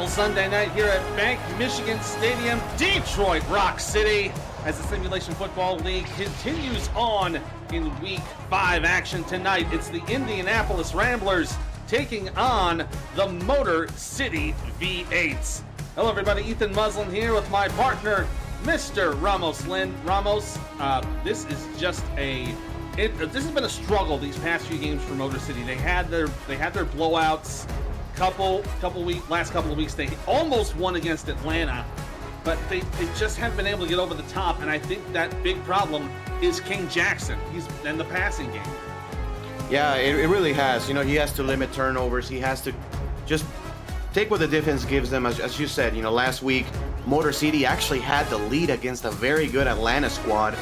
beautiful Sunday night here at Bank Michigan Stadium, Detroit Rock City, as the Simulation Football League continues on in Week 5 action tonight. It's the Indianapolis Ramblers taking on the Motor City V8s. Hello everybody, Ethan Muslin here with my partner, Mr. Ramos Lynn. Ramos, this is just this has been a struggle these past few games for Motor City. They had their blowouts. Last couple of weeks, they almost won against Atlanta, but they just haven't been able to get over the top. And I think that big problem is King Jackson. He's in the passing game. Yeah, it really has. You know, he has to limit turnovers. He has to just take what the defense gives them. As you said, you know, last week, Motor City actually had the lead against a very good Atlanta squad.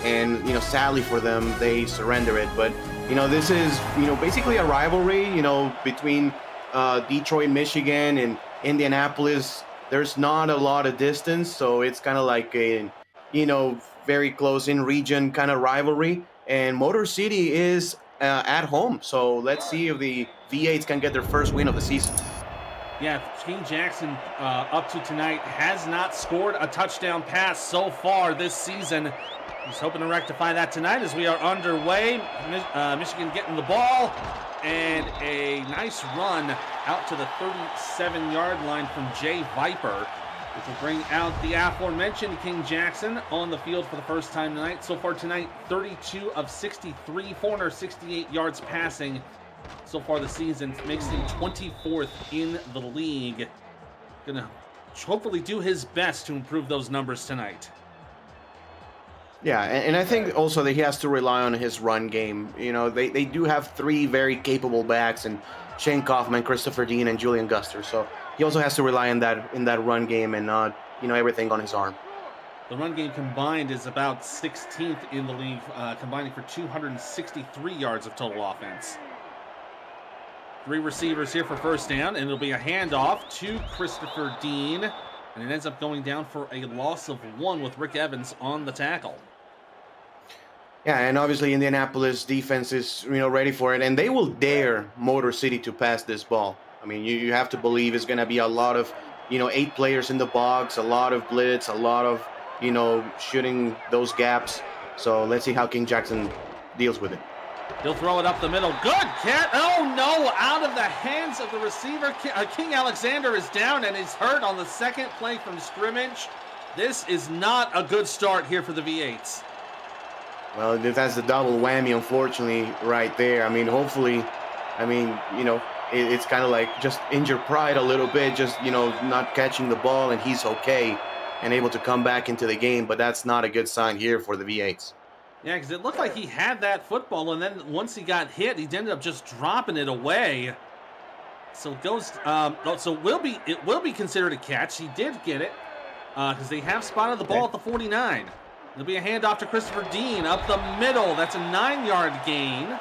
And, you know, sadly for them, they surrender it. But, you know, this is, you know, basically a rivalry, you know, between Detroit, Michigan, and Indianapolis. There's not a lot of distance, so it's kind of like a, you know, very close in region kind of rivalry. And Motor City is at home, so let's see if the V8s can get their first win of the season. Yeah, King Jackson up to tonight has not scored a touchdown pass so far this season. He's hoping to rectify that tonight as we are underway. Michigan getting the ball. And a nice run out to the 37-yard line from Jay Viper, which will bring out the aforementioned King Jackson on the field for the first time tonight. So far tonight, 32 of 63, 468 yards passing so far this season. Makes him 24th in the league. Gonna hopefully do his best to improve those numbers tonight. Yeah, and I think also that he has to rely on his run game. You know, they do have three very capable backs, and Shane Kaufman, Christopher Dean, and Julian Guster. So he also has to rely on that in that run game and not, you know, everything on his arm. The run game combined is about 16th in the league, combining for 263 yards of total offense. Three receivers here for first down, and it'll be a handoff to Christopher Dean. And it ends up going down for a loss of 1 with Rick Evans on the tackle. Yeah, and obviously Indianapolis defense is, you know, ready for it, and they will dare Motor City to pass this ball. I mean, you have to believe it's going to be a lot of, you know, 8 players in the box, a lot of blitz, a lot of, you know, shooting those gaps. So let's see how King Jackson deals with it. He'll throw it up the middle. Good catch. Oh, no, out of the hands of the receiver. King Alexander is down and is hurt on the second play from scrimmage. This is not a good start here for the V8s. Well, that's the double whammy, unfortunately, right there. I mean, hopefully, I mean, you know, it's kind of like just injure pride a little bit, just, you know, not catching the ball, and he's okay and able to come back into the game. But that's not a good sign here for the V8s. Yeah, because it looked like he had that football, and then once he got hit, he ended up just dropping it away. So it goes. It will be considered a catch. He did get it because they have spotted the ball at the 49. It'll be a handoff to Christopher Dean up the middle. That's a 9-yard gain.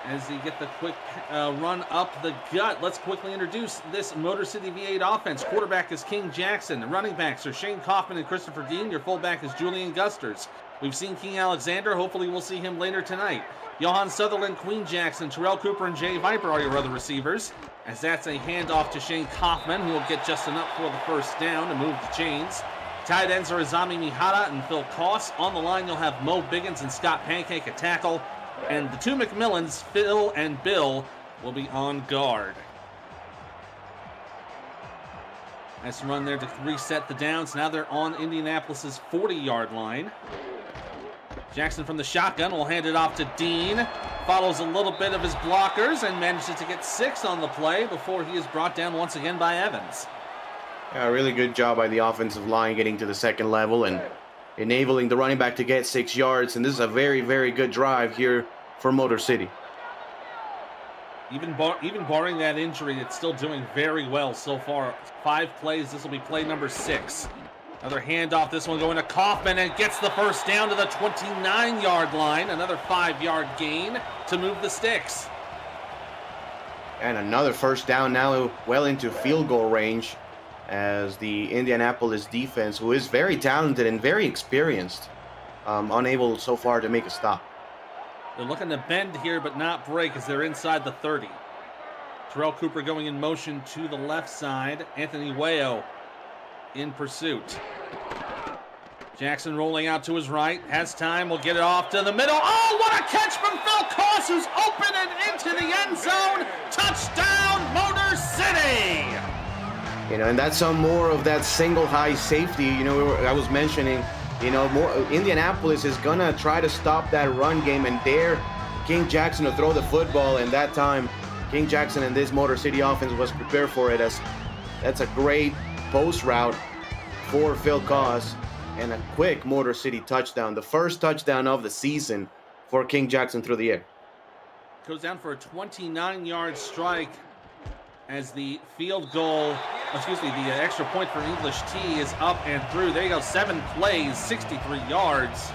As he get the quick run up the gut, let's quickly introduce this Motor City V8 offense. Quarterback is King Jackson. The running backs are Shane Kaufman and Christopher Dean. Your fullback is Julian Gusters. We've seen King Alexander. Hopefully we'll see him later tonight. Johan Sutherland, Queen Jackson, Terrell Cooper, and Jay Viper are your other receivers. As that's a handoff to Shane Kaufman, who will get just enough for the first down to move the chains. Tight ends are Azami Mihara and Phil Koss. On the line, you'll have Mo Biggins and Scott Pancake at tackle. And the two McMillans, Phil and Bill, will be on guard. Nice run there to reset the downs. Now they're on Indianapolis's 40-yard line. Jackson from the shotgun will hand it off to Dean. Follows a little bit of his blockers and manages to get 6 on the play before he is brought down once again by Evans. Yeah, really good job by the offensive line getting to the second level and enabling the running back to get 6 yards. And this is a very, very good drive here for Motor City. Even barring that injury, it's still doing very well so far. 5 plays. This will be play number 6. Another handoff. This one going to Kaufman and gets the first down to the 29-yard line. Another 5-yard gain to move the sticks. And another first down now, well into field goal range, as the Indianapolis defense, who is very talented and very experienced, unable so far to make a stop. They're looking to bend here but not break as they're inside the 30. Terrell Cooper going in motion to the left side. Anthony Wayo in pursuit. Jackson rolling out to his right. Has time. Will get it off to the middle. Oh, what a catch from Phil Koss, who's open and into the end zone. Touchdown, Motor City! You know, and that's some more of that single high safety. You know, I was mentioning, you know, more Indianapolis is going to try to stop that run game and dare King Jackson to throw the football. And that time, King Jackson and this Motor City offense was prepared for it. As that's a great post route for Phil Koss. And a quick Motor City touchdown, the first touchdown of the season for King Jackson through the air. Goes down for a 29-yard strike as the field goal, the extra point for English T is up and through. There you go, 7 plays, 63 yards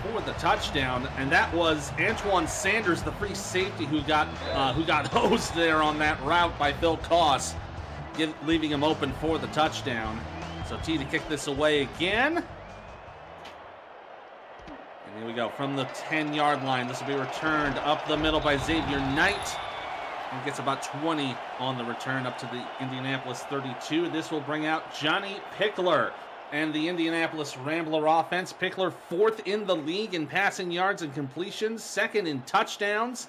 for the touchdown. And that was Antoine Sanders, the free safety, who got hosed there on that route by Phil Koss, leaving him open for the touchdown. So T to kick this away again. And here we go. From the 10-yard line, this will be returned up the middle by Xavier Knight. And gets about 20 on the return up to the Indianapolis 32. This will bring out Johnny Pickler and the Indianapolis Rambler offense. Pickler 4th in the league in passing yards and completions, 2nd in touchdowns.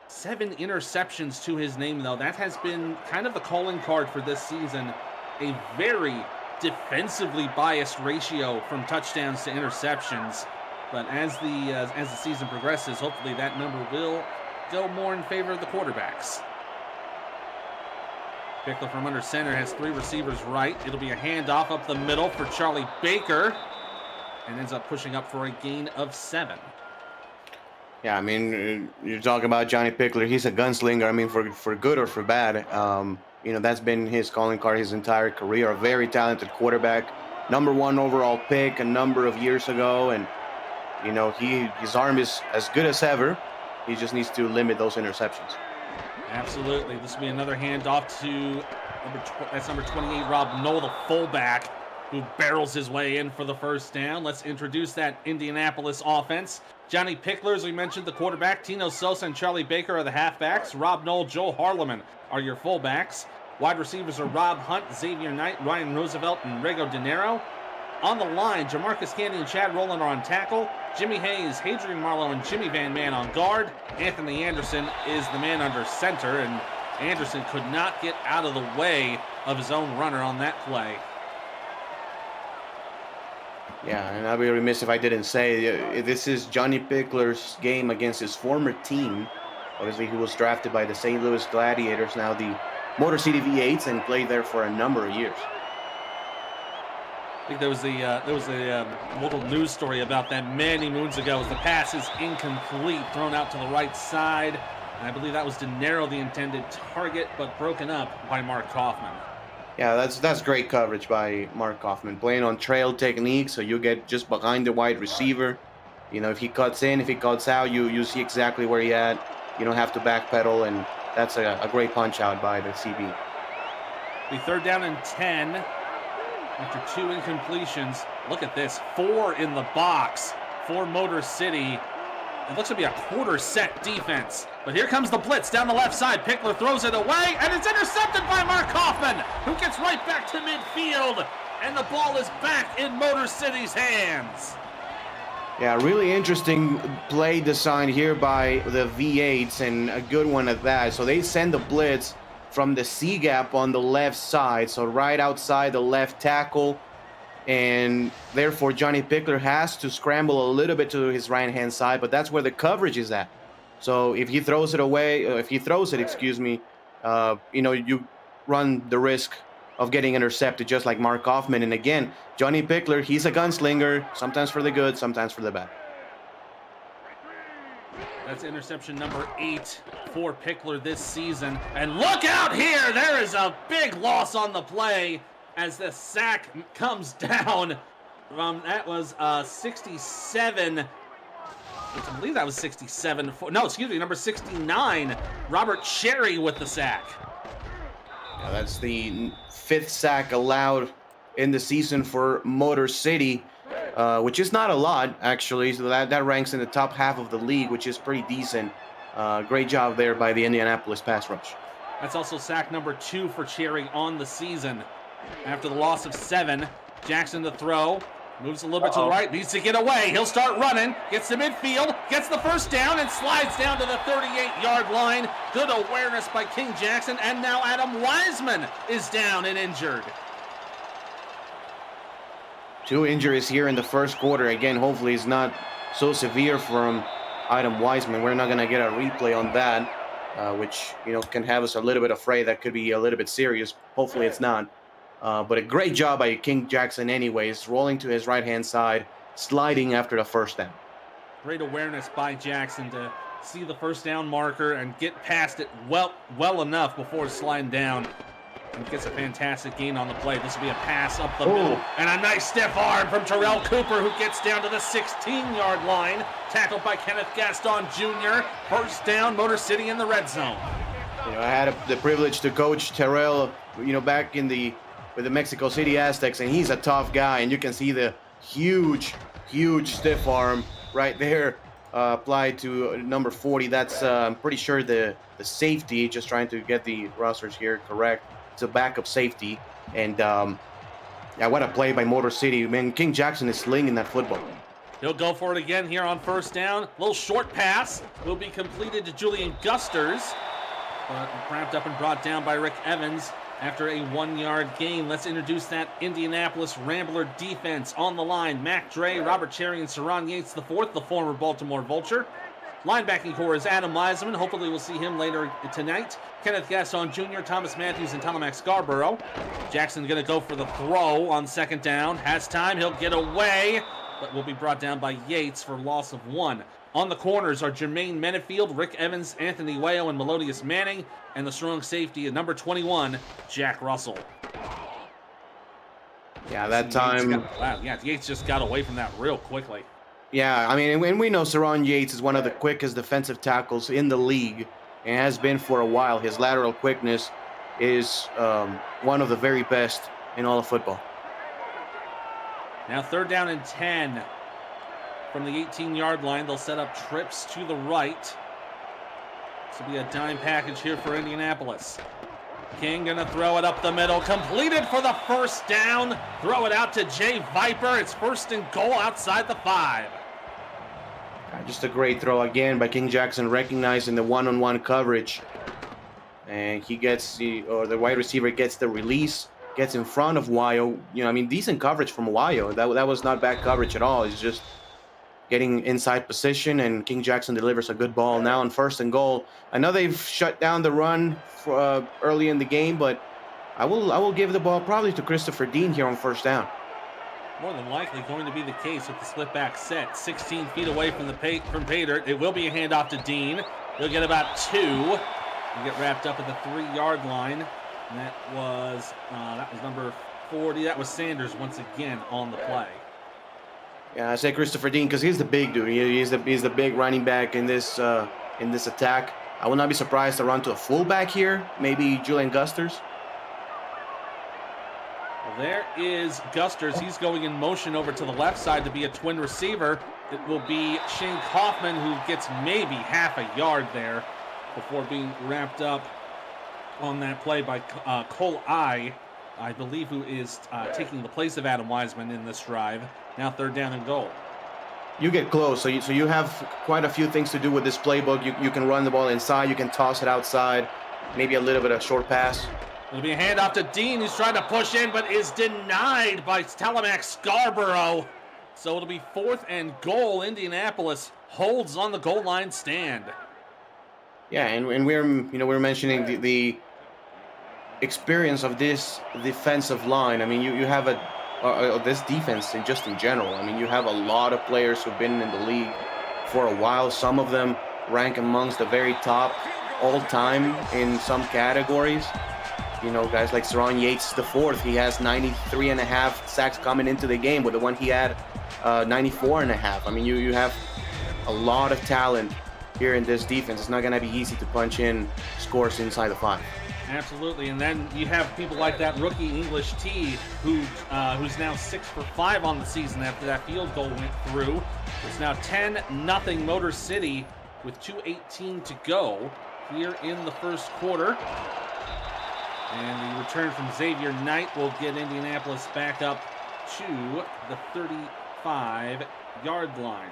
7 interceptions to his name, though. That has been kind of the calling card for this season. A very defensively biased ratio from touchdowns to interceptions, but as the season progresses, hopefully that number will go more in favor of the quarterbacks. Pickler from under center has 3 receivers right. It'll be a handoff up the middle for Charlie Baker, and ends up pushing up for a gain of 7. Yeah, I mean, you're talking about Johnny Pickler. He's a gunslinger. I mean, for good or for bad. You know, that's been his calling card his entire career. A very talented quarterback, #1 overall pick a number of years ago, and you know his arm is as good as ever. He just needs to limit those interceptions. Absolutely. This will be another handoff to number 28, Rob Knoll, the fullback, who barrels his way in for the first down. Let's introduce that Indianapolis offense. Johnny Pickler, as we mentioned, the quarterback. Tino Sosa and Charlie Baker are the halfbacks. Rob Knoll, Joel Harleman are your fullbacks. Wide receivers are Rob Hunt, Xavier Knight, Ryan Roosevelt, and Rego De Niro. On the line, Jamarcus Candy and Chad Rowland are on tackle. Jimmy Hayes, Hadrian Marlowe, and Jimmy Van Man on guard. Anthony Anderson is the man under center, and Anderson could not get out of the way of his own runner on that play. Yeah, and I'd be remiss if I didn't say this is Johnny Pickler's game against his former team. Obviously, he was drafted by the St. Louis Gladiators, now the Motor City V8s, and played there for a number of years. I think there was a little news story about that many moons ago. As the pass is incomplete, thrown out to the right side, and I believe that was De Niro, the intended target, but broken up by Mark Kaufman. Yeah, that's great coverage by Mark Kaufman, playing on trail technique, so you get just behind the wide receiver. You know, if he cuts in, if he cuts out, you see exactly where he at. You don't have to backpedal, and that's a great punch out by the CB. The 3rd down and 10 after 2 incompletions. Look at this, 4 in the box for Motor City. It looks to be a quarter set defense. But here comes the blitz down the left side. Pickler throws it away, and it's intercepted by Mark Kaufman, who gets right back to midfield. And the ball is back in Motor City's hands. Yeah, really interesting play design here by the V8s, and a good one at that. So they send the blitz from the C gap on the left side, so right outside the left tackle, and therefore Johnny Pickler has to scramble a little bit to his right-hand side, but that's where the coverage is at. So if he throws it away, you know, you run the risk of getting intercepted, just like Mark Kaufman. And again, Johnny Pickler, he's a gunslinger, sometimes for the good, sometimes for the bad. That's interception number 8 for Pickler this season. And look out here! There is a big loss on the play as the sack comes down from, that was 67. I believe that was 67. Number 69. Robert Cherry with the sack. Yeah, that's the 5th sack allowed in the season for Motor City, which is not a lot, actually. So that ranks in the top half of the league, which is pretty decent. Great job there by the Indianapolis pass rush. That's also sack number 2 for Cherry on the season. After the loss of 7, Jackson to throw. Moves a little bit to the right, needs to get away. He'll start running, gets to midfield, gets the first down, and slides down to the 38-yard line. Good awareness by King Jackson, and now Adam Wiseman is down and injured. 2 injuries here in the first quarter. Again, hopefully it's not so severe from Adam Wiseman. We're not going to get a replay on that, which, can have us a little bit afraid that could be a little bit serious. Hopefully it's not. But a great job by King Jackson anyways, rolling to his right-hand side, sliding after the first down. Great awareness by Jackson to see the first down marker and get past it well enough before sliding down. And gets a fantastic gain on the play. This will be a pass up the middle. And a nice stiff arm from Terrell Cooper, who gets down to the 16-yard line. Tackled by Kenneth Gaston Jr. First down, Motor City in the red zone. I had the privilege to coach Terrell, back with the Mexico City Aztecs, and he's a tough guy, and you can see the huge stiff arm right there applied to number 40. That's I'm pretty sure the safety, just trying to get the rosters here correct. It's a backup safety, and what a play by Motor City. Man, King Jackson is slinging that football. He'll go for it again here on first down. Little short pass will be completed to Julian Gusters, but wrapped up and brought down by Rick Evans. After a 1-yard gain, let's introduce that Indianapolis Rambler defense. On the line, Mac Dre, Robert Cherry, and Saron Yates IV, the former Baltimore Vulture. Linebacking core is Adam Wiseman. Hopefully we'll see him later tonight. Kenneth Gaston Jr., Thomas Matthews, and Talamac Scarborough. Jackson going to go for the throw on second down. Has time, he'll get away, but will be brought down by Yates for loss of 1. On the corners are Jermaine Menefield, Rick Evans, Anthony Wayo, and Melodious Manning, and the strong safety at number 21, Jack Russell. Yeah, that time. Yates just got away from that real quickly. Yeah, I mean, and we know Saron Yates is one of the quickest defensive tackles in the league and has been for a while. His lateral quickness is one of the very best in all of football. Now 3rd down and 10. From the 18-yard line, they'll set up trips to the right. This will be a dime package here for Indianapolis. King gonna throw it up the middle, completed for the first down. Throw it out to Jay Viper. It's 1st and goal outside the 5. Just a great throw again by King Jackson, recognizing the one-on-one coverage. And he gets the wide receiver gets the release, gets in front of Wayo. Decent coverage from Wayo. That was not bad coverage at all. It's just getting inside position, and King Jackson delivers a good ball now on 1st and goal. I know they've shut down the run early in the game, but I will give the ball probably to Christopher Dean here on 1st down. More than likely going to be the case with the split back set. 16 feet away from Paydirt. It will be a handoff to Dean. He'll get about 2. He'll get wrapped up at the 3-yard line. And that was number 40. That was Sanders once again on the play. Yeah, I say Christopher Dean because he's the big dude. He's the big running back in this attack. I will not be surprised to run to a fullback here, maybe Julian Gusters. Well, there is Gusters. He's going in motion over to the left side to be a twin receiver. It will be Shane Kaufman, who gets maybe half a yard there before being wrapped up on that play by Cole I believe, who is taking the place of Adam Wiseman in this drive. Now 3rd down and goal. You get close, so you have quite a few things to do with this playbook. You can run the ball inside, you can toss it outside, maybe a little bit of short pass. It'll be a handoff to Dean, who's trying to push in, but is denied by Talamac Scarborough. So it'll be 4th and goal. Indianapolis holds on the goal line stand. Yeah, and we're mentioning the experience of this defensive line. You have this defense just in general. You have a lot of players who've been in the league for a while. Some of them rank amongst the very top all time in some categories. Guys like Saron Yates IV, he has 93.5 sacks coming into the game, with the one he had 94.5. You have a lot of talent here in this defense. It's not going to be easy to punch in scores inside the 5. Absolutely, and then you have people like that rookie English T, who's now 6 for 5 on the season after that field goal went through. It's now 10-0 Motor City with 2:18 to go here in the first quarter. And the return from Xavier Knight will get Indianapolis back up to the 35-yard line.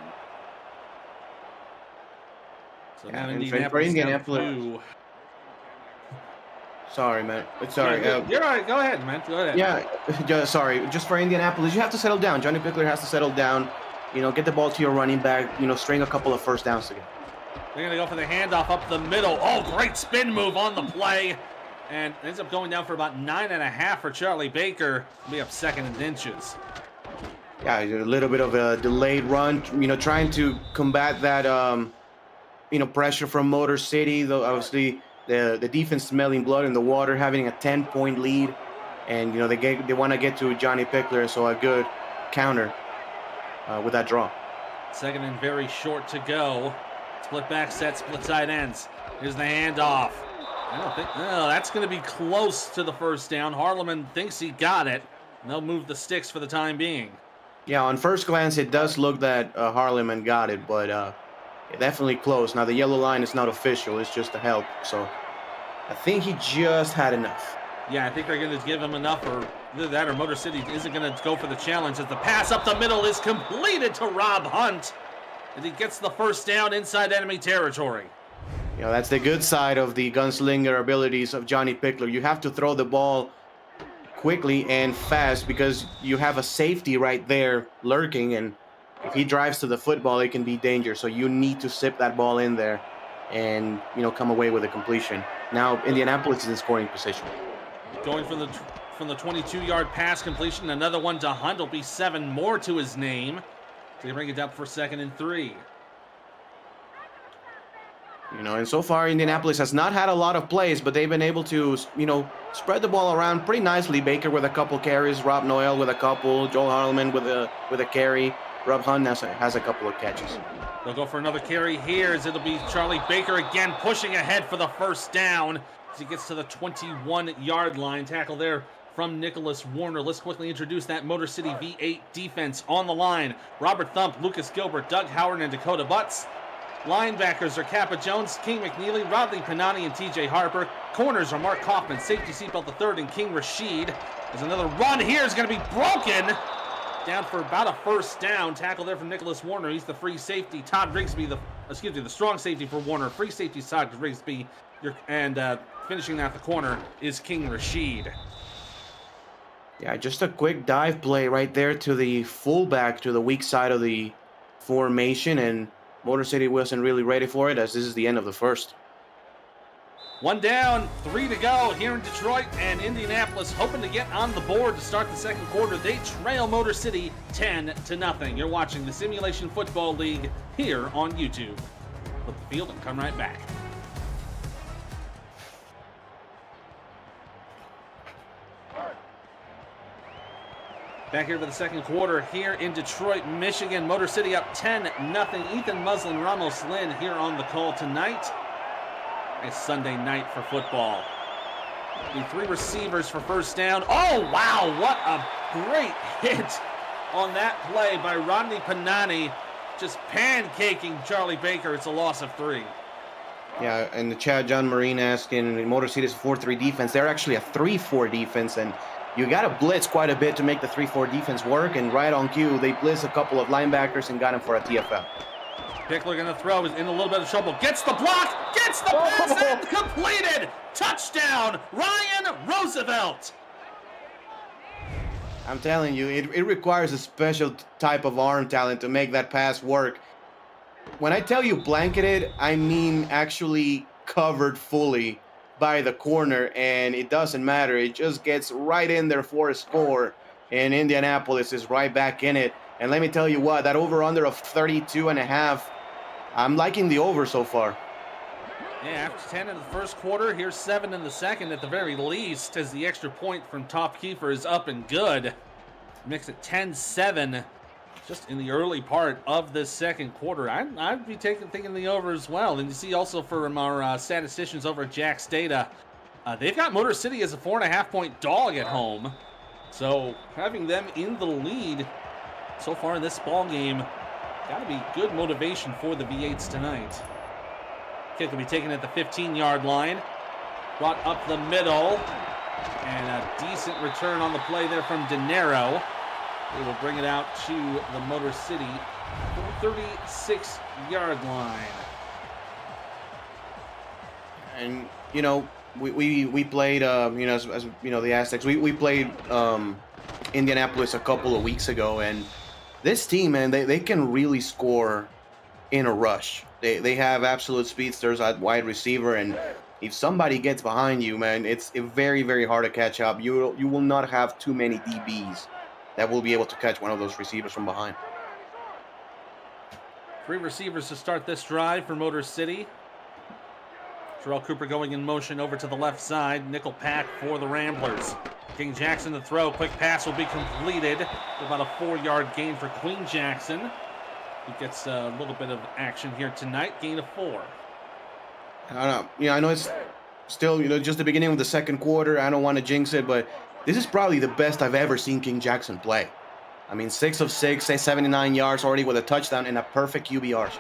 So now Indianapolis. Sorry, man. Sorry. You're all right. Go ahead, man. Go ahead. Yeah, sorry. Just for Indianapolis, you have to settle down. Johnny Pickler has to settle down. Get the ball to your running back. String a couple of first downs together. They're going to go for the handoff up the middle. Oh, great spin move on the play. And ends up going down for about 9.5 for Charlie Baker. He'll be up second and inches. Yeah, a little bit of a delayed run. Trying to combat that, pressure from Motor City. Though obviously the defense smelling blood in the water, having a 10-point lead, and they want to get to Johnny Pickler, so a good counter with that draw. Second and very short to go. Split back set, split side ends. Here's the handoff. I don't think, no, that's going to be close to the first down. Harleman thinks he got it, and they'll move the sticks for the time being. Yeah, on first glance, it does look that Harleman got it, but definitely close. Now, the yellow line is not official. It's just a help, so I think he just had enough. Yeah, I think they're going to give him enough, or either that or Motor City isn't going to go for the challenge as the pass up the middle is completed to Rob Hunt, and he gets the first down inside enemy territory. That's the good side of the gunslinger abilities of Johnny Pickler. You have to throw the ball quickly and fast because you have a safety right there lurking, and if he drives to the football, it can be dangerous. So you need to zip that ball in there and, come away with a completion. Now, Indianapolis is in scoring position. Going from the 22-yard pass completion, another one to Hunt will be 7 more to his name. So they bring it up for 2nd and 3. And so far, Indianapolis has not had a lot of plays, but they've been able to, spread the ball around pretty nicely. Baker with a couple carries, Rob Noel with a couple, Joel Harleman with a carry. Rob Hunt has a couple of catches. They'll go for another carry here as it'll be Charlie Baker again pushing ahead for the first down as he gets to the 21-yard line. Tackle there from Nicholas Warner. Let's quickly introduce that Motor City V8 defense on the line. Robert Thump, Lucas Gilbert, Doug Howard, and Dakota Butts. Linebackers are Kappa Jones, King McNeely, Rodley Panani, and TJ Harper. Corners are Mark Kaufman, safety seatbelt the third, and King Rashid. There's another run here. Is going to be broken. Down for about a first down. Tackle there from Nicholas Warner. He's the free safety. Todd Rigsby, the strong safety for Warner. Free safety Todd Rigsby. And finishing at the corner is King Rashid. Yeah, just a quick dive play right there to the fullback, to the weak side of the formation, and Motor City wasn't really ready for it as this is the end of the first. 1 down, 3 to go here in Detroit, and Indianapolis hoping to get on the board to start the second quarter. They trail Motor City 10-0. You're watching the Simulation Football League here on YouTube. Flip the field and come right back. Back here for the second quarter here in Detroit, Michigan. Motor City up 10-0. Ethan Muslin, Ramos Lynn here on the call tonight. A Sunday night for football. The 3 receivers for first down. Oh, wow, what a great hit on that play by Rodney Panani. Just pancaking Charlie Baker. It's a loss of 3. Yeah, and the chat, John Marine asking, Motor City's 4-3 defense. They're actually a 3-4 defense, and you got to blitz quite a bit to make the 3-4 defense work, and right on cue, they blitzed a couple of linebackers and got him for a TFL. Pickler going to throw, is in a little bit of trouble. Gets the block, gets the pass, and completed. Touchdown, Ryan Roosevelt. I'm telling you, it requires a special type of arm talent to make that pass work. When I tell you blanketed, I mean actually covered fully by the corner, and it doesn't matter. It just gets right in there for a score, and Indianapolis is right back in it. And let me tell you what, that over-under of 32.5, I'm liking the over so far. Yeah, after 10 in the first quarter, here's 7 in the second at the very least, as the extra point from Top Kiefer is up and good. Makes it 10-7 just in the early part of this second quarter. I'd be thinking the over as well. And you see also from our statisticians over at Jack's Data, they've got Motor City as a 4.5-point dog at home. So having them in the lead so far in this ball game, got to be good motivation for the V8s tonight. Kick will be taken at the 15-yard line. Brought up the middle. And a decent return on the play there from Dinero. They will bring it out to the Motor City 36-yard line. And, you know, we played, you know, as you know, the Aztecs, we played Indianapolis a couple of weeks ago, and this team, man, they can really score in a rush. They have absolute speedsters at wide receiver, and if somebody gets behind you, man, it's very, very hard to catch up. You will not have too many DBs that will be able to catch one of those receivers from behind. 3 receivers to start this drive for Motor City. Terrell Cooper going in motion over to the left side. Nickel pack for the Ramblers. King Jackson to throw. Quick pass will be completed. About a 4-yard gain for Queen Jackson. He gets a little bit of action here tonight. Gain of 4. I don't know. Yeah, I know it's still, you know, just the beginning of the second quarter. I don't want to jinx it, but this is probably the best I've ever seen King Jackson play. I mean, 6 of 6, 79 yards already with a touchdown and a perfect QBR.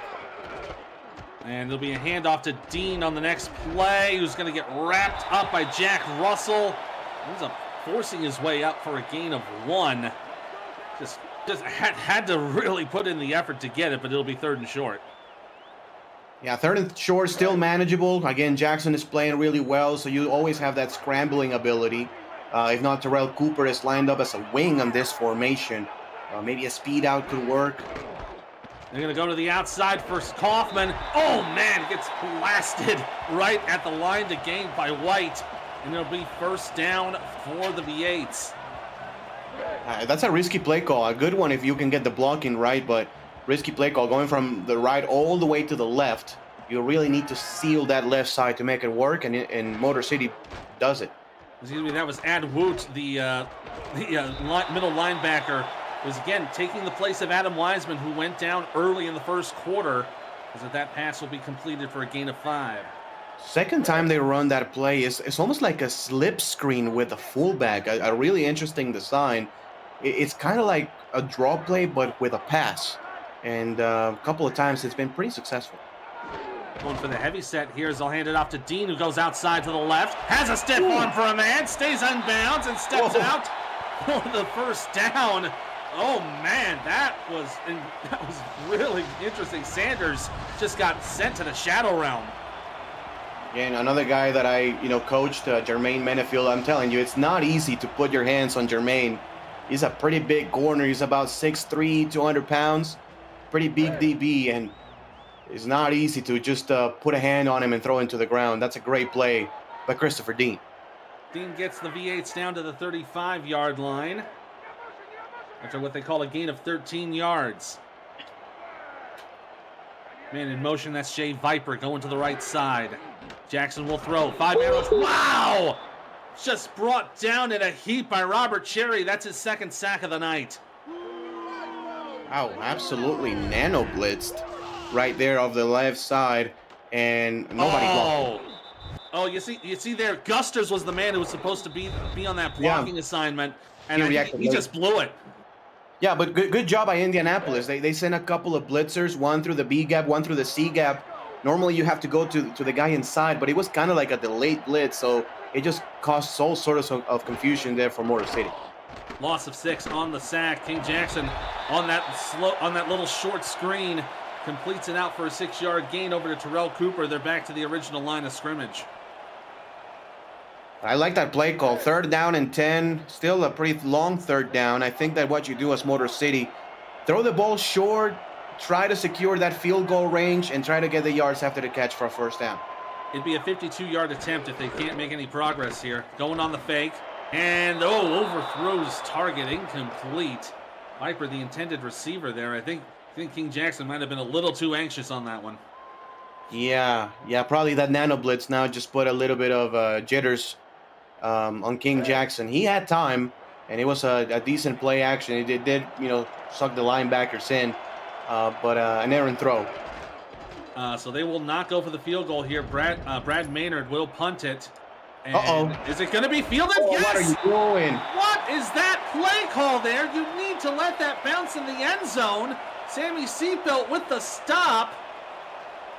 And there'll be a handoff to Dean on the next play, who's going to get wrapped up by Jack Russell. Ends up forcing his way up for a gain of 1. Just had to really put in the effort to get it, but it'll be 3rd and short. Yeah, 3rd and short, still manageable. Again, Jackson is playing really well, so you always have that scrambling ability. If not, Terrell Cooper is lined up as a wing on this formation. Maybe a speed out could work. They're going to go to the outside for Kaufman. Oh, man, gets blasted right at the line to gain by White. And it'll be 1st down for the V8s. That's a risky play call. A good one if you can get the blocking right, but risky play call. Going from the right all the way to the left, you really need to seal that left side to make it work, and Motor City does it. Excuse me, that was Ad Woot, the middle linebacker, was again taking the place of Adam Wiseman, who went down early in the first quarter, as that pass will be completed for a gain of 5. Second time they run that play, it's almost like a slip screen with a fullback, a really interesting design. It's kind of like a draw play, but with a pass. And a couple of times it's been pretty successful. Going for the heavy set here as I'll hand it off to Dean, who goes outside to the left, has a stiff arm for a man, stays unbounds and steps out for the 1st down. Oh man, that was really interesting. Sanders just got sent to the shadow realm. And another guy that I coached, Jermaine Menefield. I'm telling you, it's not easy to put your hands on Jermaine. He's a pretty big corner. He's about 6'3", 200 pounds. Pretty big DB, and it's not easy to just put a hand on him and throw him to the ground. That's a great play by Christopher Dean. Dean gets the V8s down to the 35-yard line after what they call a gain of 13 yards. Man in motion, that's Jay Viper going to the right side. Jackson will throw. 5 arrows. Wow! Just brought down in a heap by Robert Cherry. That's his 2nd sack of the night. Wow, absolutely nano-blitzed right there off the left side, and nobody blocked. Oh, you see there, Gusters was the man who was supposed to be on that blocking assignment, and he just blew it. Yeah, but good job by Indianapolis. They sent a couple of blitzers, one through the B gap, one through the C gap. Normally you have to go to the guy inside, but it was kind of like a delayed blitz, so it just caused all sorts of confusion there for Motor City. Loss of 6 on the sack. King Jackson on that little short screen completes it out for a 6-yard gain over to Terrell Cooper. They're back to the original line of scrimmage. I like that play call. 3rd down and 10. Still a pretty long 3rd down. I think that what you do as Motor City, throw the ball short, try to secure that field goal range, and try to get the yards after the catch for a 1st down. It'd be a 52-yard attempt if they can't make any progress here. Going on the fake. And, overthrows target incomplete. Viper, the intended receiver there. I think King Jackson might have been a little too anxious on that one. Yeah, probably that nano blitz now just put a little bit of jitters on King Jackson. He had time, and it was a decent play action. It did suck the linebackers in, but an errant throw. So they will not go for the field goal here. Brad Maynard will punt it. Is it going to be fielded? Yes! What are you doing? What is that play call there? You need to let that bounce in the end zone. Sammy Seatbelt with the stop.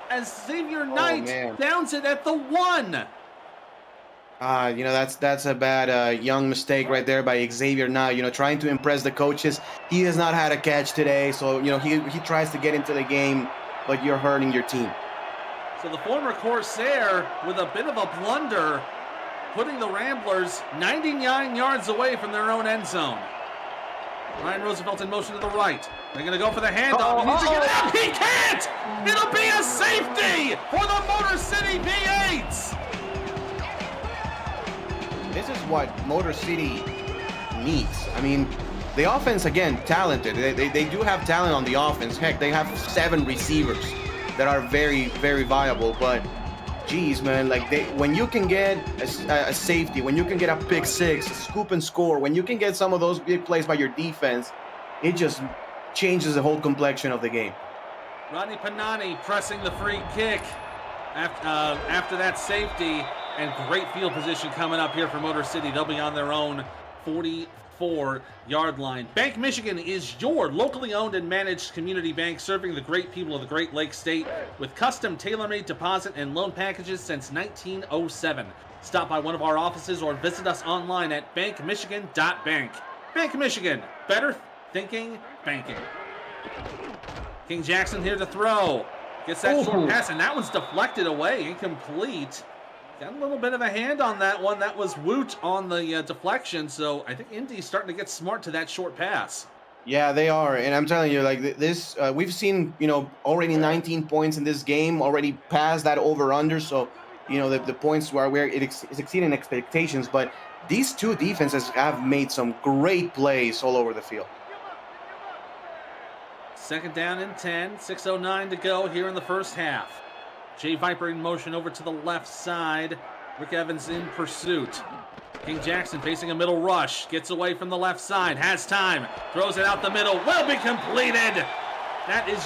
as Xavier Knight man. downs it at the 1. That's a bad young mistake right there by Xavier Knight. Trying to impress the coaches. He has not had a catch today, so he tries to get into the game, but you're hurting your team. So the former Corsair with a bit of a blunder, putting the Ramblers 99 yards away from their own end zone. Ryan Roosevelt in motion to the right. They're going to go for the handoff. He needs to get out. He can't! It'll be a safety for the Motor City V8s. This is what Motor City needs. I mean, the offense, again, talented. They do have talent on the offense. Heck, they have 7 receivers that are very, very viable. But, geez, man, when you can get a safety, when you can get a pick six, a scoop and score, when you can get some of those big plays by your defense, it just changes the whole complexion of the game. Rodney Panani pressing the free kick after that safety, and great field position coming up here for Motor City. They'll be on their own 44-yard line. Bank Michigan is your locally owned and managed community bank, serving the great people of the Great Lakes State with custom tailor-made deposit and loan packages since 1907. Stop by one of our offices or visit us online at bankmichigan.bank. Bank Michigan, better thinking banking. King Jackson here to throw. Gets that short pass, and that one's deflected away, incomplete. Got a little bit of a hand on that one. That was Woot on the deflection, so I think Indy's starting to get smart to that short pass. Yeah, they are, and I'm telling you, this, we've seen, already 19 points in this game, already past that over-under, so, the points where it's exceeding expectations, but these two defenses have made some great plays all over the field. Second down and 10, 6:09 to go here in the first half. Jay Viper in motion over to the left side. Rick Evans in pursuit. King Jackson facing a middle rush. Gets away from the left side. Has time. Throws it out the middle. Will be completed. That is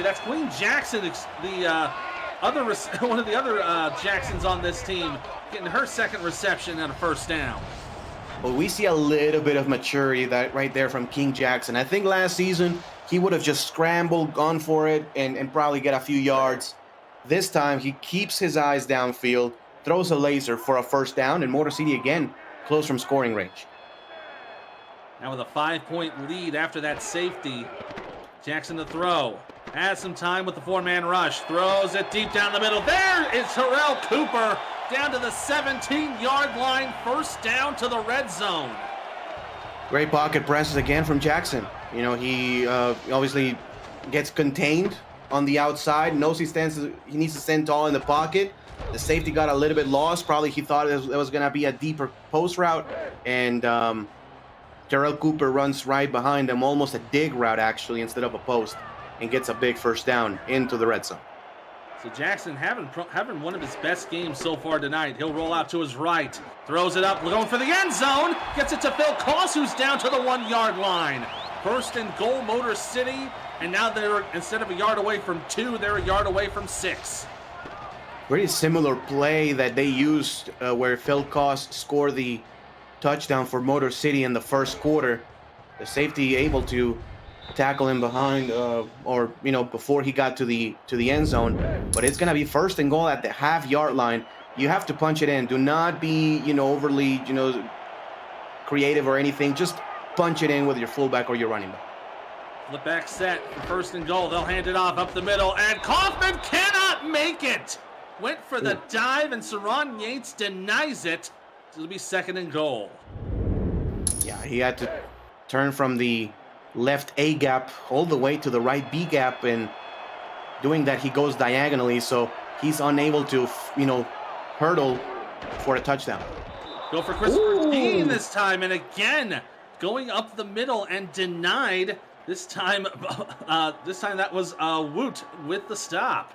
that's Queen Jackson, one of the other Jacksons on this team, getting her second reception and a first down. Well, we see a little bit of maturity right there from King Jackson. I think last season he would have just scrambled, gone for it, and probably get a few yards. This time he keeps his eyes downfield, throws a laser for a first down, and Motor City again close from scoring range. Now with a 5-point lead after that safety, Jackson to throw. Has some time with the 4-man rush. Throws it deep down the middle. There is Terrell Cooper down to the 17-yard line. First down to the red zone. Great pocket presses again from Jackson. He obviously gets contained on the outside. Knows he needs to stand tall in the pocket. The safety got a little bit lost. Probably he thought it was going to be a deeper post route. And Terrell Cooper runs right behind him, almost a dig route actually instead of a post, and gets a big first down into the red zone. So Jackson having one of his best games so far tonight. He'll roll out to his right. Throws it up, going for the end zone. Gets it to Phil Koss, who's down to the 1-yard line. First and goal, Motor City. And now they're, instead of a yard away from 2, they're a yard away from 6. Pretty similar play that they used where Phil Koss scored the touchdown for Motor City in the first quarter. The safety able to tackle him behind before he got to the end zone, but it's gonna be first and goal at the half-yard line. You have to punch it in. Do not be overly creative or anything. Just punch it in with your fullback or your running back. Flip back set for first and goal. They'll hand it off up the middle, and Kaufman cannot make it. Went for the dive, and Saron Yates denies it. It'll be second and goal. Yeah, he had to turn from the left A gap all the way to the right B gap, and doing that he goes diagonally, so he's unable to hurdle for a touchdown. Go for Christopher Dean this time, and again going up the middle and denied. This time that was Woot with the stop.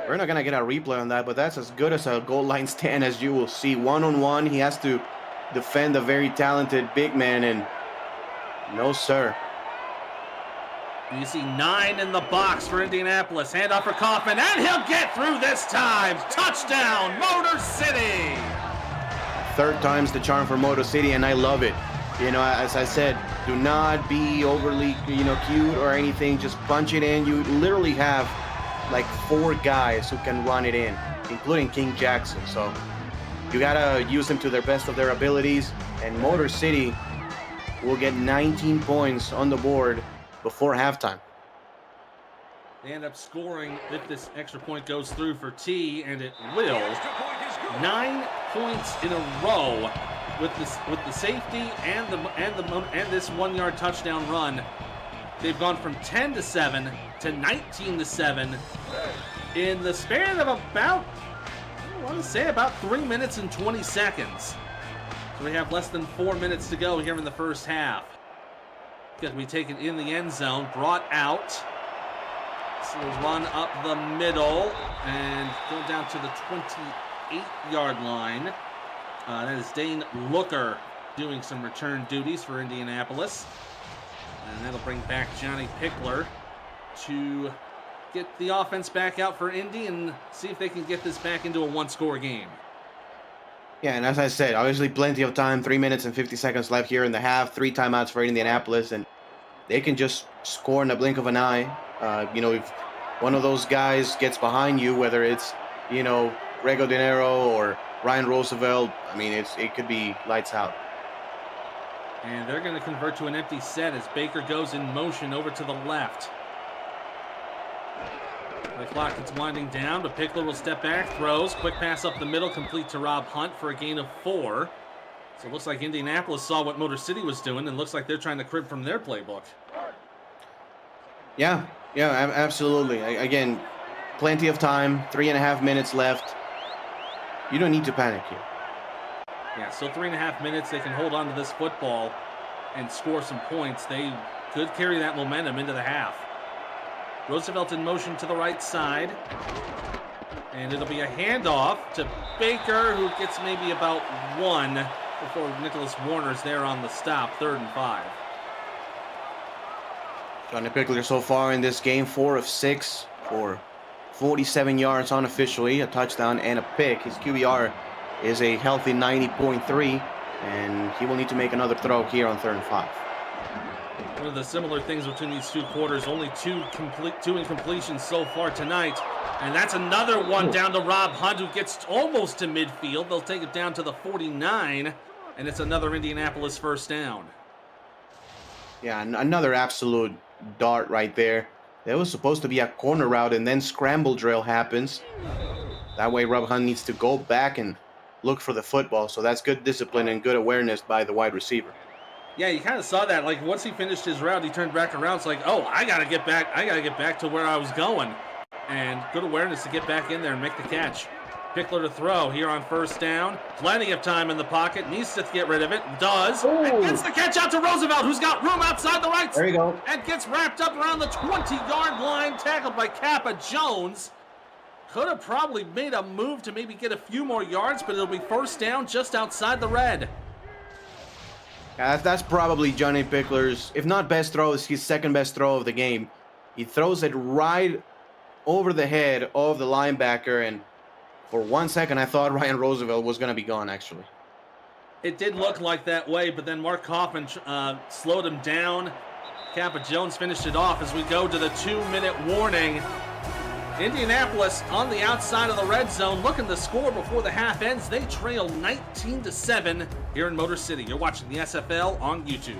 We're not gonna get a replay on that, but that's as good as a goal line stand as you will see. 1-on-1, he has to defend a very talented big man, and no sir. You see 9 in the box for Indianapolis. Handoff for Kaufman, and he'll get through this time. Touchdown, Motor City! Third time's the charm for Motor City, and I love it. As I said, do not be overly, cute or anything. Just punch it in. You literally have like 4 guys who can run it in, including King Jackson. So you gotta use them to their best of their abilities, and Motor City will get 19 points on the board before halftime. They end up scoring if this extra point goes through for T, and it will. 9 points in a row with the safety and this 1-yard touchdown run. They've gone from 10-7 to 19-7 in the span of about, I want to say, about 3 minutes and 20 seconds. So we have less than 4 minutes to go here in the first half. Going to be taken in the end zone, brought out. So we'll run up the middle and go down to the 28-yard line. That is Dane Looker doing some return duties for Indianapolis. And that'll bring back Johnny Pickler to get the offense back out for Indy and see if they can get this back into a 1-score game. Yeah, and as I said, obviously plenty of time, 3 minutes and 50 seconds left here in the half, 3 timeouts for Indianapolis, and they can just score in the blink of an eye. If one of those guys gets behind you, whether it's, Rego De Niro or Ryan Roosevelt, it could be lights out. And they're going to convert to an empty set as Baker goes in motion over to the left. The clock is winding down, but Pickler will step back, throws, quick pass up the middle, complete to Rob Hunt for a gain of 4. So it looks like Indianapolis saw what Motor City was doing, and looks like they're trying to crib from their playbook. Yeah, absolutely. Again, plenty of time, 3.5 minutes left. You don't need to panic here. Yeah, so 3.5 minutes, they can hold on to this football and score some points. They could carry that momentum into the half. Roosevelt in motion to the right side. And it'll be a handoff to Baker, who gets maybe about 1 before Nicholas Warner's there on the stop, 3rd and 5. Johnny Pickler so far in this game, 4 of 6 for 47 yards unofficially, a touchdown and a pick. His QBR is a healthy 90.3, and he will need to make another throw here on 3rd and 5. One of the similar things between these 2 quarters, only 2 incompletions so far tonight. And that's another one down to Rob Hunt, who gets almost to midfield. They'll take it down to the 49, and it's another Indianapolis first down. Yeah, another absolute dart right there. There was supposed to be a corner route, and then scramble drill happens. That way Rob Hunt needs to go back and look for the football, so that's good discipline and good awareness by the wide receiver. Yeah, you kind of saw that. Like, once he finished his route, he turned back around. It's like, oh, I got to get back to where I was going. And good awareness to get back in there and make the catch. Pickler to throw here on first down. Plenty of time in the pocket. Needs to get rid of it. Does. And gets the catch out to Roosevelt, who's got room outside the right. There you go. And gets wrapped up around the 20-yard line, tackled by Kappa Jones. Could have probably made a move to maybe get a few more yards, but it'll be first down just outside the red. Yeah, that's probably Johnny Pickler's, if not best throw, it's his second best throw of the game. He throws it right over the head of the linebacker, and for 1 second I thought Ryan Roosevelt was going to be gone, actually. It did look like that way, but then Mark Kaufman slowed him down. Kappa Jones finished it off as we go to the 2-minute warning. Indianapolis on the outside of the red zone, looking to score before the half ends. They trail 19-7 here in Motor City. You're watching the SFL on YouTube.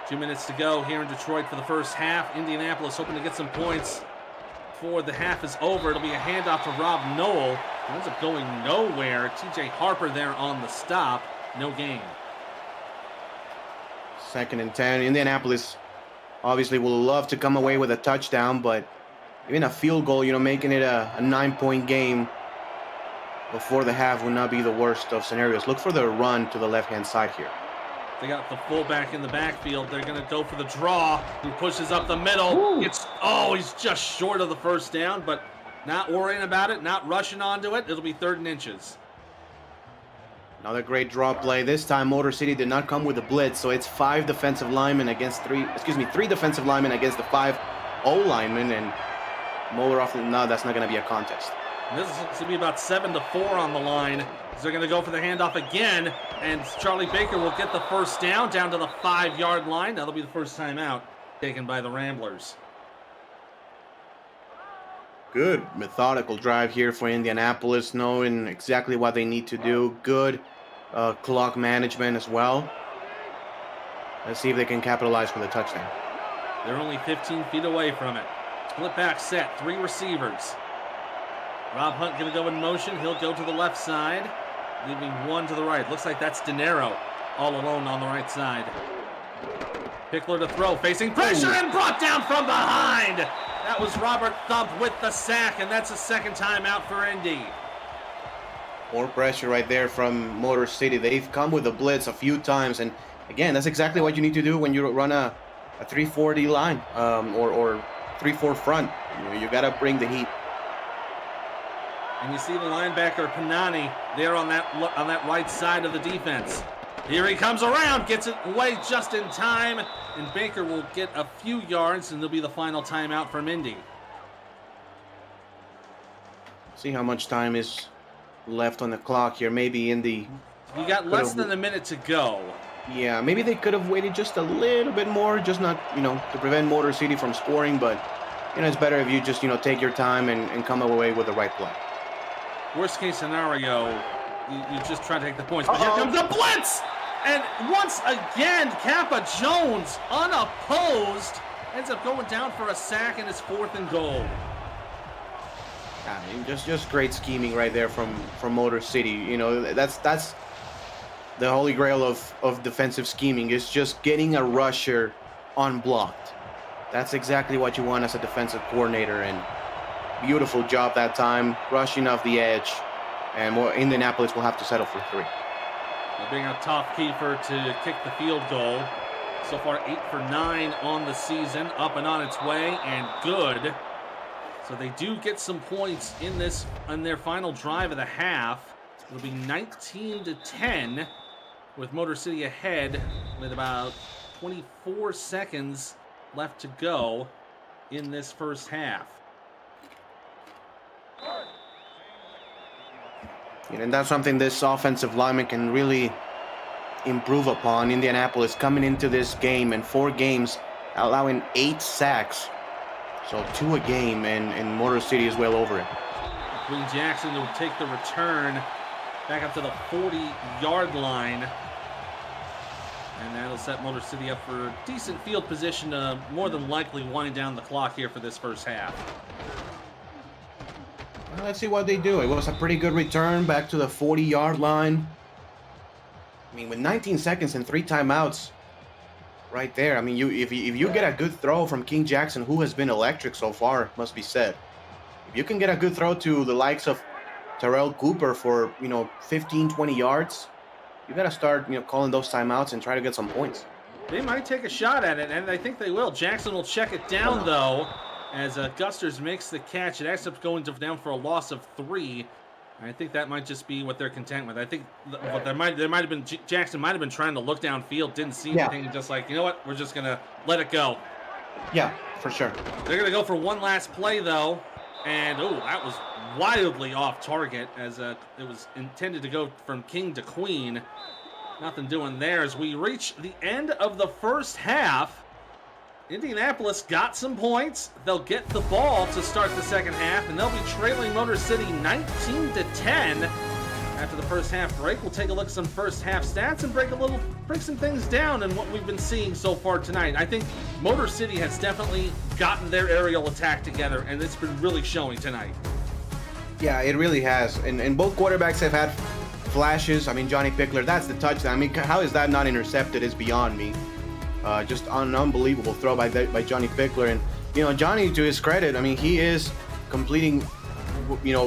2 minutes to go here in Detroit for the first half. Indianapolis hoping to get some points before the half is over. It'll be a handoff to Rob Knoll. It ends up going nowhere. TJ Harper there on the stop. No gain. 2nd and 10. Indianapolis obviously will love to come away with a touchdown, but even a field goal, making it a 9-point game before the half would not be the worst of scenarios. Look for the run to the left-hand side here. They got the fullback in the backfield. They're going to go for the draw. He pushes up the middle. He's just short of the first down, but not worrying about it, not rushing onto it. It'll be 3rd and inches. Another great draw play. This time Motor City did not come with a blitz, so it's 3 defensive linemen against the 5 O linemen, and more often than not, that's not going to be a contest. And this is going to be about 7-4 on the line. So they're going to go for the handoff again, and Charlie Baker will get the first down to the 5-yard line. That'll be the first timeout taken by the Ramblers. Good methodical drive here for Indianapolis, knowing exactly what they need to do. Good clock management as well. Let's see if they can capitalize for the touchdown. They're only 15 feet away from it. Split back set, 3 receivers. Rob Hunt going to go in motion. He'll go to the left side, leaving 1 to the right. Looks like that's De Niro all alone on the right side. Pickler to throw, facing pressure, and brought down from behind. That was Robert Thump with the sack, and that's a second timeout for Indy. More pressure right there from Motor City. They've come with a blitz a few times, and again, that's exactly what you need to do when you run a 3-4 line or 3-4 front. You got to bring the heat. And you see the linebacker Panani there on that right side of the defense. Here he comes around, gets it away just in time, and Baker will get a few yards, and there'll be the final timeout from Indy. See how much time is left on the clock here. Maybe Indy. You got less than a minute to go. Yeah, maybe they could have waited just a little bit more, just not, to prevent Motor City from scoring, but, it's better if you just, take your time and come away with the right play. Worst case scenario, you just try to take the points, but here comes the blitz! And once again, Kappa Jones, unopposed, ends up going down for a sack, and it's 4th and goal. I mean, just great scheming right there from Motor City. That's the holy grail of defensive scheming, is just getting a rusher unblocked. That's exactly what you want as a defensive coordinator, and beautiful job that time, rushing off the edge, and Indianapolis will have to settle for 3. They'll bring out Toph Kiefer to kick the field goal. So far 8 for 9 on the season, up and on its way, and good. So they do get some points in their final drive of the half. It'll be 19-10 with Motor City ahead with about 24 seconds left to go in this first half. And that's something this offensive lineman can really improve upon. Indianapolis coming into this game in 4 games, allowing 8 sacks. So 2 a game, and Motor City is well over it. Queen Jackson will take the return back up to the 40-yard line. And that'll set Motor City up for a decent field position to more than likely wind down the clock here for this first half. Well, let's see what they do. It was a pretty good return back to the 40-yard line. I mean, with 19 seconds and 3 timeouts right there. I mean, if you get a good throw from King Jackson, who has been electric so far, must be said. If you can get a good throw to the likes of Terrell Cooper for, 15, 20 yards, you got to start, calling those timeouts and try to get some points. They might take a shot at it, and I think they will. Jackson will check it down, though, as Gusters makes the catch. It ends up going down for a loss of 3. I think that might just be what they're content with. I think what there might have been, Jackson might have been trying to look downfield, didn't see anything, and just like, you know what, we're just gonna let it go. Yeah, for sure. They're gonna go for one last play though, and that was wildly off target, as it was intended to go from king to queen. Nothing doing there as we reach the end of the first half. Indianapolis got some points. They'll get the ball to start the second half, and they'll be trailing Motor City 19-10 after the first half break. We'll take a look at some first half stats and break some things down in what we've been seeing so far tonight. I think Motor City has definitely gotten their aerial attack together, and it's been really showing tonight. Yeah, it really has. And both quarterbacks have had flashes. I mean, Johnny Pickler, that's the touchdown. I mean, how is that not intercepted is beyond me. Just an unbelievable throw by Johnny Pickler. And, Johnny, to his credit, I mean, he is completing,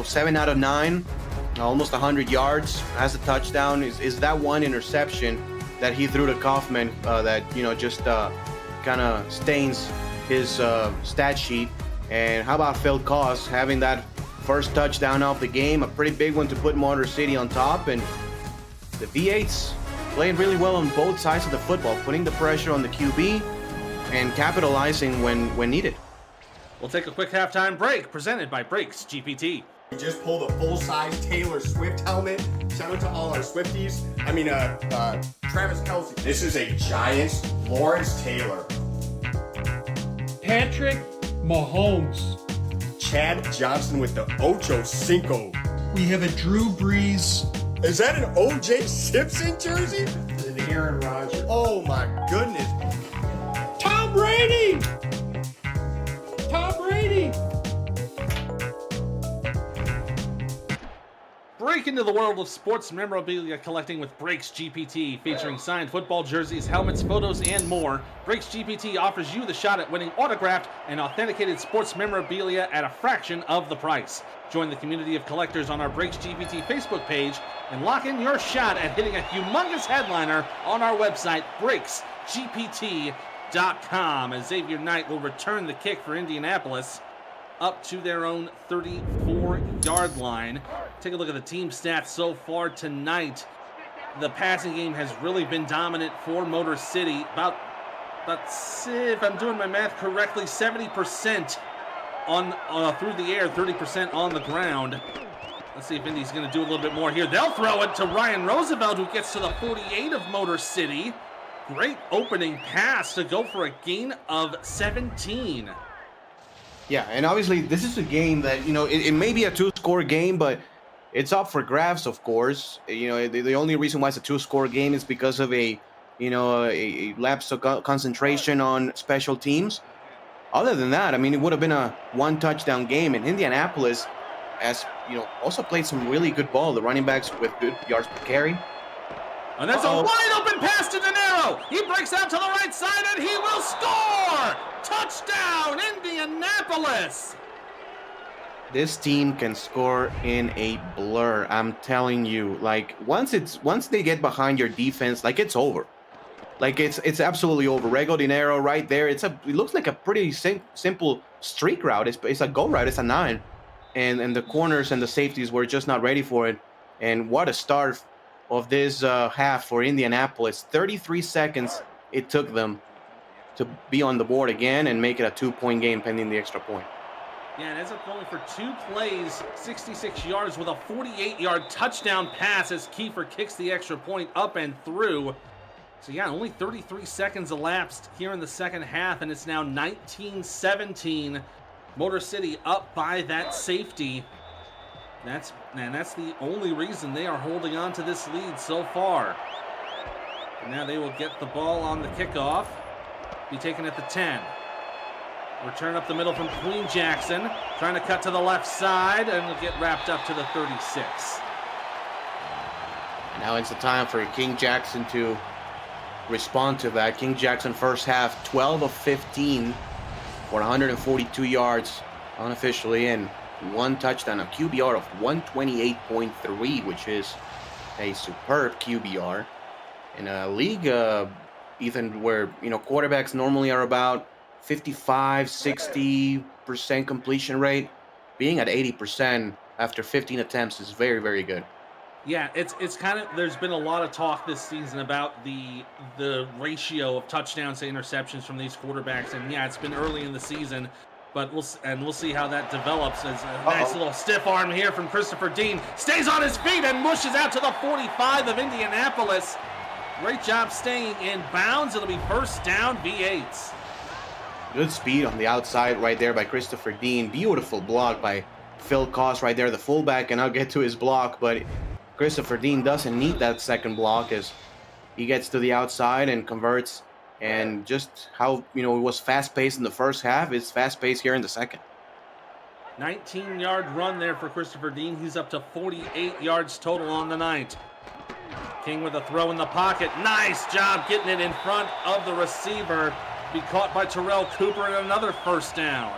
7 out of 9, almost 100 yards, has a touchdown. Is that one interception that he threw to Kaufman that, just kind of stains his stat sheet. And how about Phil Koss having that first touchdown of the game, a pretty big one to put Motor City on top. And the V8s playing really well on both sides of the football, putting the pressure on the QB and capitalizing when needed. We'll take a quick halftime break, presented by Brakes GPT. We just pulled a full-size Taylor Swift helmet. Shout out to all our Swifties. Travis Kelce. This is a Giants Lawrence Taylor. Patrick Mahomes. Chad Johnson with the Ocho Cinco. We have a Drew Brees. Is that an O.J. Simpson jersey? It's an Aaron Rodgers. Oh my goodness. Tom Brady! Tom Brady! Break into the world of sports memorabilia collecting with Breaks GPT, featuring signed football jerseys, helmets, photos, and more. Breaks GPT offers you the shot at winning autographed and authenticated sports memorabilia at a fraction of the price. Join the community of collectors on our Breaks GPT Facebook page and lock in your shot at hitting a humongous headliner on our website, breaksgpt.com, as Xavier Knight will return the kick for Indianapolis up to their own 34-yard line. Take a look at the team stats so far tonight. The passing game has really been dominant for Motor City. About if I'm doing my math correctly, 70% on through the air, 30% on the ground. Let's see if Indy's going to do a little bit more here. They'll throw it to Ryan Roosevelt, who gets to the 48 of Motor City. Great opening pass to go for a gain of 17. Yeah, and obviously this is a game that, it may be a two-score game, but it's up for grabs, of course. The only reason why it's a two-score game is because of a lapse of concentration on special teams. Other than that, it would have been a one-touchdown game. And Indianapolis has, also played some really good ball. The running backs with good yards per carry. And that's a wide-open pass to De Niro. He breaks out to the right side, and he will score! Touchdown, Indianapolis! This team can score in a blur. I'm telling you. Once they get behind your defense, it's over. It's absolutely over. Rego De Niro right there. It looks like a pretty simple streak route. It's a go route. It's a 9, and the corners and the safeties were just not ready for it. And what a start of this half for Indianapolis. 33 seconds it took them to be on the board again and make it a 2-point game pending the extra point. Yeah, it ends up going for 2 plays, 66 yards with a 48-yard touchdown pass as Kiefer kicks the extra point up and through. So yeah, only 33 seconds elapsed here in the second half, and it's now 19-17. Motor City up by that safety. That's the only reason they are holding on to this lead so far. And now they will get the ball on the kickoff. Be taken at the 10. Return up the middle from Queen Jackson. Trying to cut to the left side, and will get wrapped up to the 36. Now it's the time for King Jackson to respond to that. King Jackson first half, 12 of 15 for 142 yards unofficially, and 1 touchdown, a QBR of 128.3, which is a superb QBR in a league, Ethan, where quarterbacks normally are about 55-60% completion rate. Being at 80% after 15 attempts is very, very good. Yeah, it's kind of, there's been a lot of talk this season about the ratio of touchdowns to interceptions from these quarterbacks, and yeah, it's been early in the season. But we'll see how that develops. As a nice little stiff arm here from Christopher Dean. Stays on his feet and mushes out to the 45 of Indianapolis. Great job staying in bounds. It'll be first down, V8s. Good speed on the outside right there by Christopher Dean. Beautiful block by Phil Koss right there, the fullback, and I'll get to his block. But Christopher Dean doesn't need that second block as he gets to the outside and converts. And just how, it was fast-paced in the first half, it's fast-paced here in the second. 19-yard run there for Christopher Dean. He's up to 48 yards total on the night. King with a throw in the pocket. Nice job getting it in front of the receiver. Be caught by Terrell Cooper and another first down.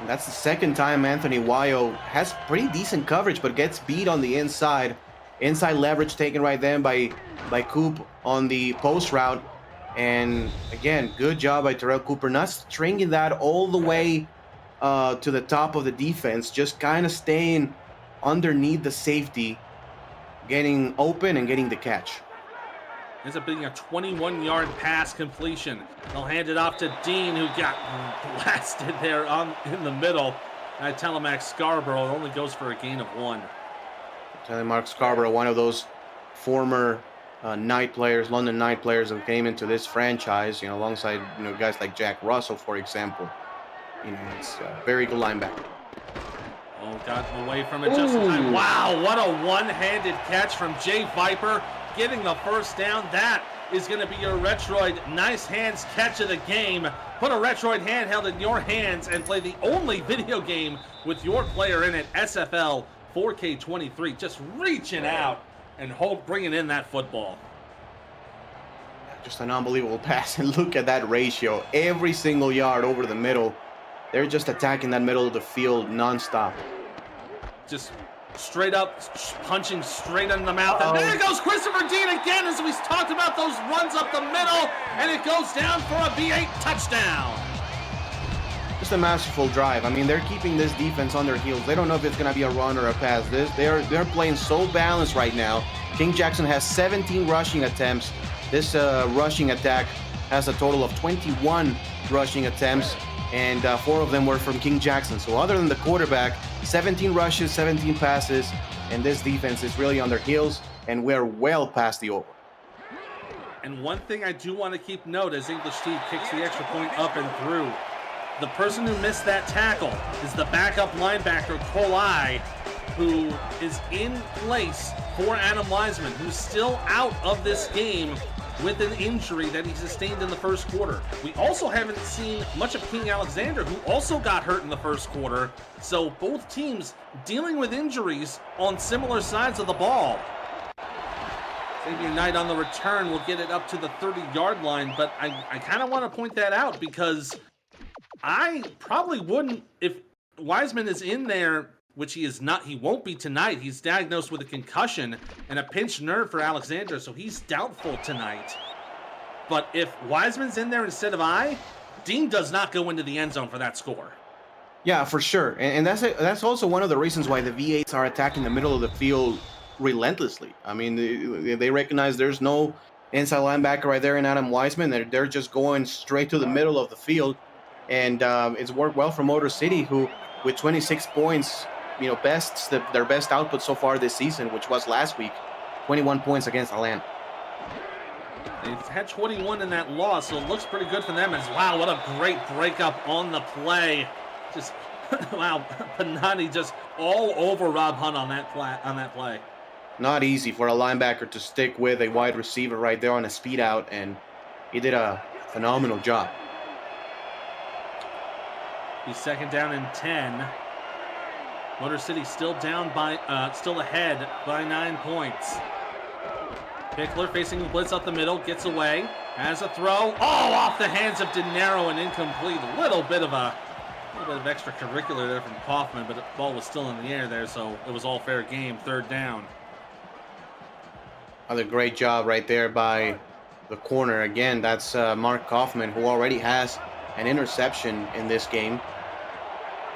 And that's the second time Anthony Wayo has pretty decent coverage, but gets beat on the inside. Inside leverage taken right then by Coop on the post route. And again, good job by Terrell Cooper, not stringing that all the way to the top of the defense, just kind of staying underneath the safety, getting open and getting the catch. Ends up being a 21-yard pass completion. They'll hand it off to Dean, who got blasted there in the middle. Telemark Scarborough only goes for a gain of 1. Telemark Scarborough, one of those former Knight players, London Knight players who came into this franchise, alongside, guys like Jack Russell, for example. It's a very good linebacker. Oh, got away from it just in time. Wow, what a one-handed catch from Jay Viper, getting the first down. That is going to be your Retroid Nice Hands catch of the game. Put a Retroid handheld in your hands and play the only video game with your player in it, SFL 4K23. Just reaching out and bringing in that football. Just an unbelievable pass, and look at that ratio. Every single yard over the middle. They're just attacking that middle of the field nonstop. Just straight up, punching straight in the mouth. And there goes Christopher Dean again, as we talked about those runs up the middle. And it goes down for a V8 touchdown. Just a masterful drive. I mean, they're keeping this defense on their heels. They don't know if it's going to be a run or a pass. They're playing so balanced right now. King Jackson has 17 rushing attempts. This rushing attack has a total of 21 rushing attempts, and 4 of them were from King Jackson. So other than the quarterback, 17 rushes, 17 passes, and this defense is really on their heels, and we're well past the over. And one thing I do want to keep note as English Steve kicks the extra point up and through, the person who missed that tackle is the backup linebacker, Colai, who is in place for Adam Wiseman, who's still out of this game with an injury that he sustained in the first quarter. We also haven't seen much of King Alexander, who also got hurt in the first quarter. So both teams dealing with injuries on similar sides of the ball. Xavier Knight on the return will get it up to the 30-yard line, but I kind of want to point that out because I probably wouldn't, if Wiseman is in there, which he is not, he won't be tonight. He's diagnosed with a concussion and a pinched nerve for Alexander, so he's doubtful tonight. But if Wiseman's in there instead of Dean does not go into the end zone for that score. Yeah, for sure. And that's also one of the reasons why the V8s are attacking the middle of the field relentlessly. I mean, they recognize there's no inside linebacker right there in Adam Wiseman. They're just going straight to the middle of the field. And it's worked well for Motor City, who, with 26 points, bests their best output so far this season, which was last week, 21 points against Atlanta. They've had 21 in that loss, so it looks pretty good for them. As wow, what a great breakup on the play! Just wow, Panani just all over Rob Hunt on that play. Not easy for a linebacker to stick with a wide receiver right there on a speed out, and he did a phenomenal job. He's second down and 10. Motor City still down by, still ahead by 9 points. Pickler facing the blitz up the middle, gets away, has a throw. Oh, off the hands of De Niro and incomplete. A little bit of extracurricular there from Kaufman, but the ball was still in the air there, so it was all fair game. Third down. Another great job right there by the corner. Again, that's Mark Kaufman, who already has an interception in this game,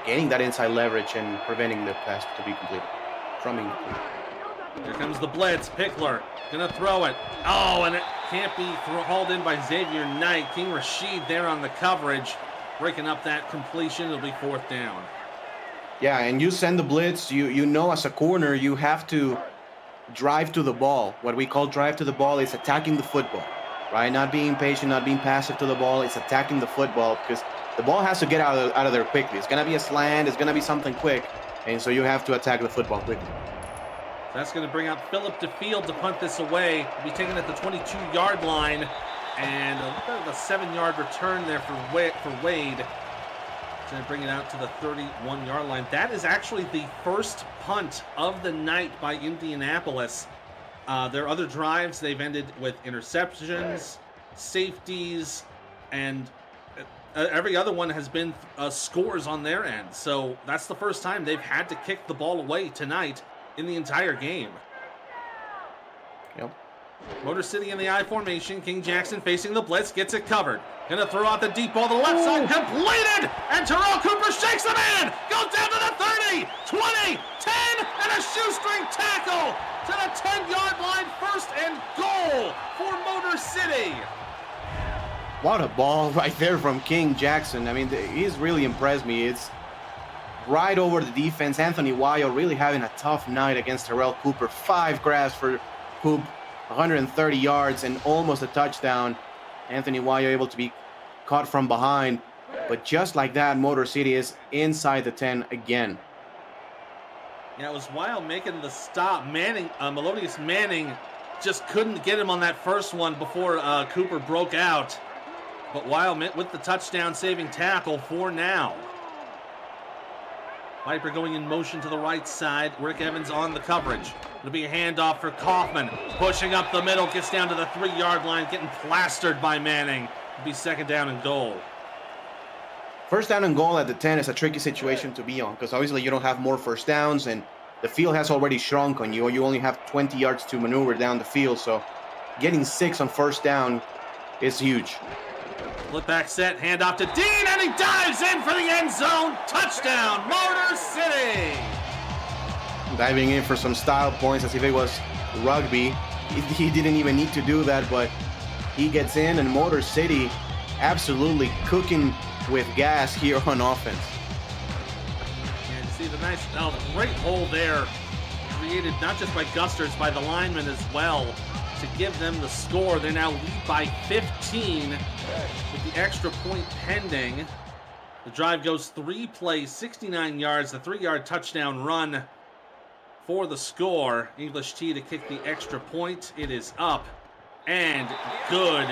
gaining that inside leverage and preventing the pass to be completed. From being completed. Here comes the blitz. Pickler gonna throw it. Oh, and it can't be hauled in by Xavier Knight. King Rashid there on the coverage, breaking up that completion. It'll be fourth down. Yeah, and you send the blitz. You know, as a corner, you have to drive to the ball. What we call drive to the ball is attacking the football, right? Not being patient, not being passive to the ball. It's attacking the football because the ball has to get out of there quickly. It's gonna be a slant. It's gonna be something quick, and so you have to attack the football quickly. That's going to bring out Philip DeField to punt this away. He'll be taken at the 22-yard line. And a bit of a 7-yard return there for Wade. It's going to bring it out to the 31-yard line. That is actually the first punt of the night by Indianapolis. Their other drives, they've ended with interceptions, safeties, and every other one has been scores on their end. So that's the first time they've had to kick the ball away tonight in the entire game. Yep. Motor City in the I formation. King Jackson facing the blitz, gets it covered. Gonna throw out the deep ball to the left side, completed! And Terrell Cooper shakes the man! Goes down to the 30, 20, 10, and a shoestring tackle to the 10-yard line, first and goal for Motor City. What a ball right there from King Jackson. I mean, he's really impressed me. right over the defense. Anthony Wayo really having a tough night against Terrell Cooper. 5 grabs for Coop, 130 yards and almost a touchdown. Anthony Wayo able to be caught from behind. But just like that, Motor City is inside the 10 again. Yeah, it was Weil making the stop. Melodious Manning just couldn't get him on that first one before Cooper broke out. But Weil with the touchdown-saving tackle for now. Viper going in motion to the right side. Rick Evans on the coverage. It'll be a handoff for Kaufman. Pushing up the middle, gets down to the 3-yard line, getting plastered by Manning. It'll be 2nd down and goal. First down and goal at the 10 is a tricky situation to be on because obviously you don't have more first downs and the field has already shrunk on you, or you only have 20 yards to maneuver down the field. So getting 6 on first down is huge. Flip back set, handoff to Dean, and he dives in for the end zone. Touchdown, Motor City! Diving in for some style points as if it was rugby. He didn't even need to do that, but he gets in, and Motor City absolutely cooking with gas here on offense. And see the great hole there created not just by Gusters, by the linemen as well to give them the score. They now lead by 15 with the extra point pending. The drive goes 3 plays, 69 yards, the 3-yard touchdown run for the score. English Tea to kick the extra point. It is up and good.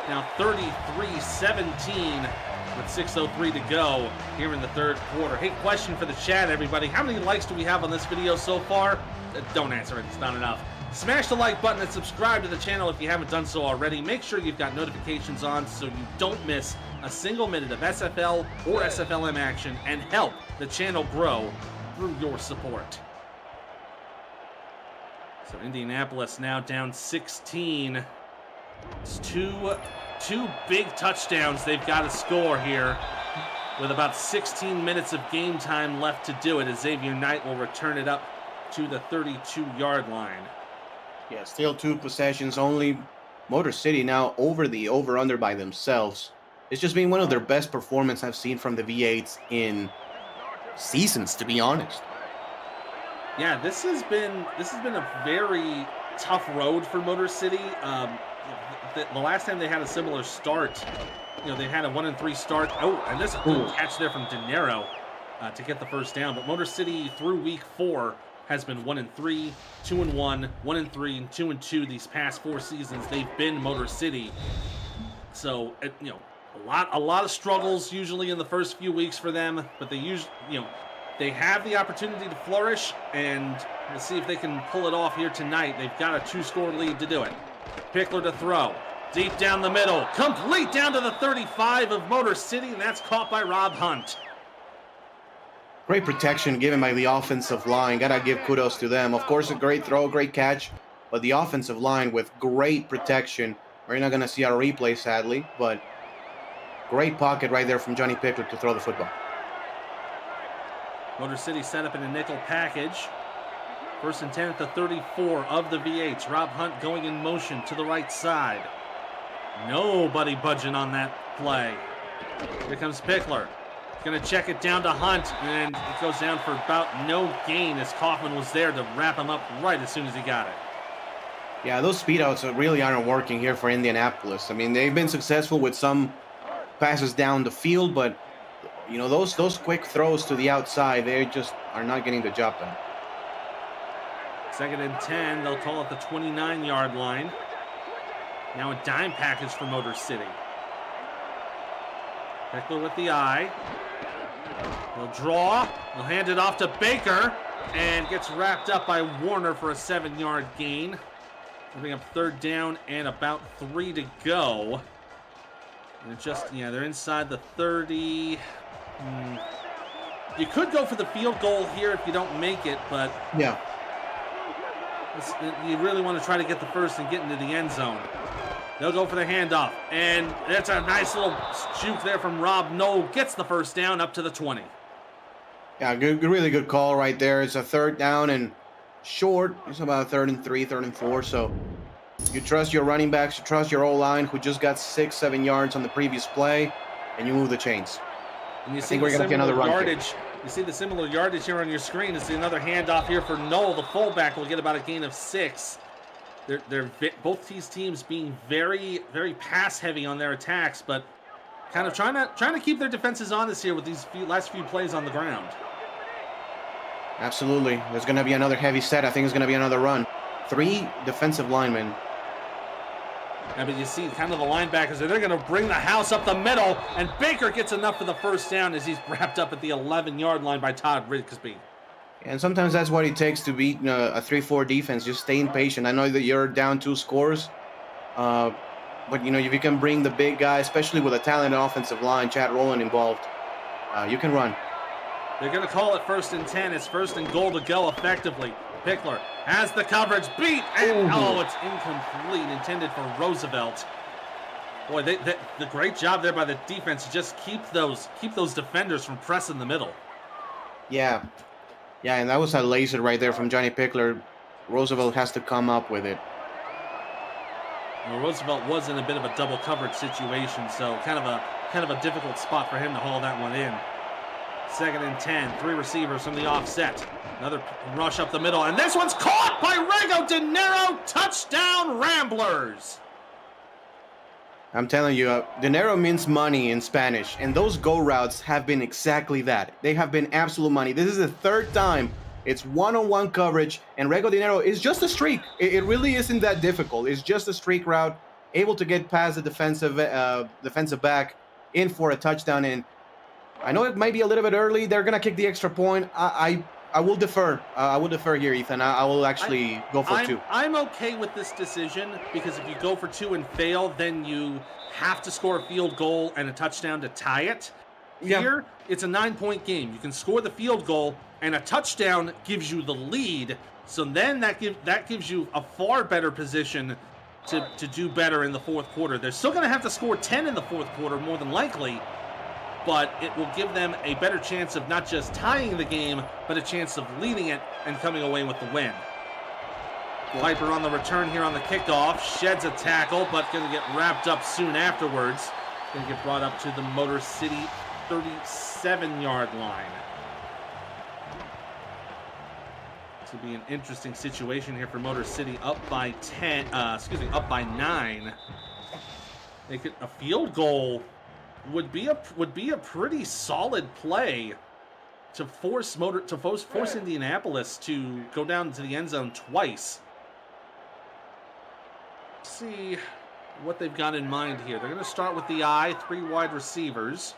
Now 33-17 with 6:03 to go here in the 3rd quarter. Hey, question for the chat, everybody. How many likes do we have on this video so far? Don't answer it. It's not enough. Smash the like button and subscribe to the channel if you haven't done so already. Make sure you've got notifications on so you don't miss a single minute of SFL or SFLM action, and help the channel grow through your support. So Indianapolis now down 16. It's two big touchdowns they've got to score here with about 16 minutes of game time left to do it, as Xavier Knight will return it up to the 32-yard line. Yeah, still 2 possessions only. Motor City now over the over-under by themselves. It's just been one of their best performances I've seen from the V8s in seasons, to be honest. Yeah, this has been a very tough road for Motor City. The last time they had a similar start, they had a 1-3 start. Oh, and this good catch there from De Niro to get the first down. But Motor City through week 4 has been 1-3, 2-1, 1-3, and 2-2 these past 4 seasons. They've been Motor City. So a lot of struggles usually in the first few weeks for them, but they have the opportunity to flourish, and we'll see if they can pull it off here tonight. They've got a 2-score lead to do it. Pickler to throw. Deep down the middle. Complete down to the 35 of Motor City, and that's caught by Rob Hunt. Great protection given by the offensive line. Gotta give kudos to them. Of course, a great throw, great catch, but the offensive line with great protection. We're not gonna see our replay, sadly, but great pocket right there from Johnny Pickler to throw the football. Motor City set up in a nickel package. 1st and 10 at the 34 of the V8s. Rob Hunt going in motion to the right side. Nobody budging on that play. Here comes Pickler. Going to check it down to Hunt, and it goes down for about no gain as Kaufman was there to wrap him up right as soon as he got it. Yeah, those speed outs really aren't working here for Indianapolis. I mean, they've been successful with some passes down the field, but those quick throws to the outside, they just are not getting the job done. 2nd and 10, they'll call it the 29-yard line. Now a dime package for Motor City. Pickler with the eye. He'll draw. He'll hand it off to Baker, and gets wrapped up by Warner for a 7-yard gain. Moving up 3rd down and about 3 to go. And they're inside the 30. You could go for the field goal here if you don't make it, but yeah, you really want to try to get the first and get into the end zone. They'll go for the handoff, and that's a nice little juke there from Rob Knoll. Gets the first down up to the 20. Yeah, really good call right there. It's a 3rd down and short. It's about 3rd and 3, 3rd and 4. So you trust your running backs, you trust your O-line, who just got 6-7 yards on the previous play, and you move the chains. And you I think we're going to get another run yardage You see the similar yardage here on your screen. It's another handoff here for Noel. The fullback will get about a gain of 6. They're both these teams being very, very pass heavy on their attacks, but kind of trying to keep their defenses honest here with these last few plays on the ground. Absolutely. There's going to be another heavy set. I think it's going to be another run. 3 defensive linemen. Yeah, but you see kind of the linebackers, they're going to bring the house up the middle, and Baker gets enough for the first down as he's wrapped up at the 11-yard line by Todd Rigsby. And sometimes that's what it takes to beat a 3-4 defense. Just staying patient. I know that you're down 2 scores, but if you can bring the big guy, especially with a talented offensive line, Chad Rowland involved, you can run. They're going to call it 1st and 10. It's 1st and goal to go effectively. Pickler has the coverage beat, and it's incomplete, intended for Roosevelt. Boy, the great job there by the defense to just keep those defenders from pressing the middle. Yeah, and that was a laser right there from Johnny Pickler. Roosevelt has to come up with it. Well, Roosevelt was in a bit of a double coverage situation, so kind of a difficult spot for him to haul that one in. 2nd and 10, 3 receivers from the offset. Another rush up the middle, and this one's caught by Rego De Niro. Touchdown, Ramblers! I'm telling you, dinero means money in Spanish, and those go routes have been exactly that. They have been absolute money. This is the 3rd time. It's one-on-one coverage, and Rego Dinero is just a streak. It really isn't that difficult. It's just a streak route, able to get past the defensive back in for a touchdown. And I know it might be a little bit early. They're gonna kick the extra point. I will defer. I will defer here, Ethan. I will actually go for 2. I'm okay with this decision because if you go for 2 and fail, then you have to score a field goal and a touchdown to tie it. Yeah. Here, it's a 9-point game. You can score the field goal, and a touchdown gives you the lead. So then that gives you a far better position to do better in the 4th quarter. They're still going to have to score 10 in the 4th quarter, more than likely, but it will give them a better chance of not just tying the game, but a chance of leading it and coming away with the win. Piper on the return here on the kickoff, sheds a tackle, but going to get wrapped up soon afterwards. Going to get brought up to the Motor City 37-yard line. This will be an interesting situation here for Motor City, up by 9. A field goal would be a pretty solid play to force Indianapolis to go down to the end zone twice. Let's see what they've got in mind here. They're going to start with the 3 wide receivers.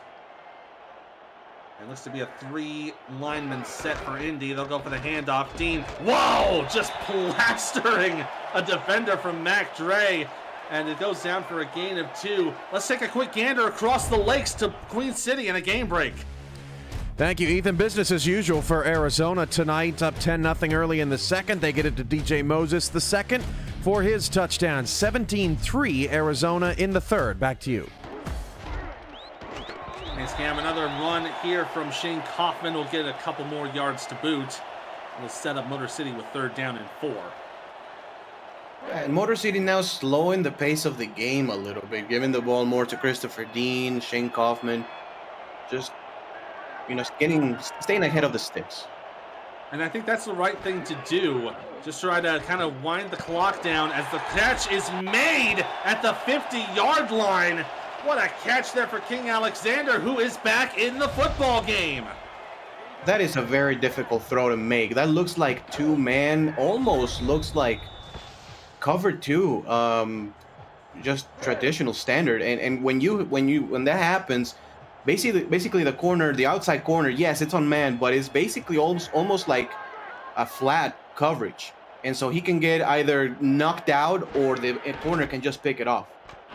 It looks to be a 3 lineman set for Indy. They'll go for the handoff. Dean, whoa, just plastering a defender from Mac Dre. And it goes down for a gain of 2. Let's take a quick gander across the lakes to Queen City in a game break. Thank you, Ethan. Business as usual for Arizona tonight. Up 10-0 early in the 2nd. They get it to DJ Moses the 2nd for his touchdown. 17-3 Arizona in the 3rd. Back to you. Thanks, Cam. Another run here from Shane Kaufman will get a couple more yards to boot. We'll set up Motor City with 3rd down and 4. And Motor City now slowing the pace of the game a little bit, giving the ball more to Christopher Dean, Shane Kaufman, just staying ahead of the sticks. And I think that's the right thing to do. Just try to kind of wind the clock down as the catch is made at the 50-yard line. What a catch there for King Alexander, who is back in the football game. That is a very difficult throw to make. That looks like 2-man, almost looks like cover 2, just traditional standard. And when that happens, basically the corner, the outside corner, yes, it's on man, but it's basically almost like a flat coverage. And so he can get either knocked out or the corner can just pick it off.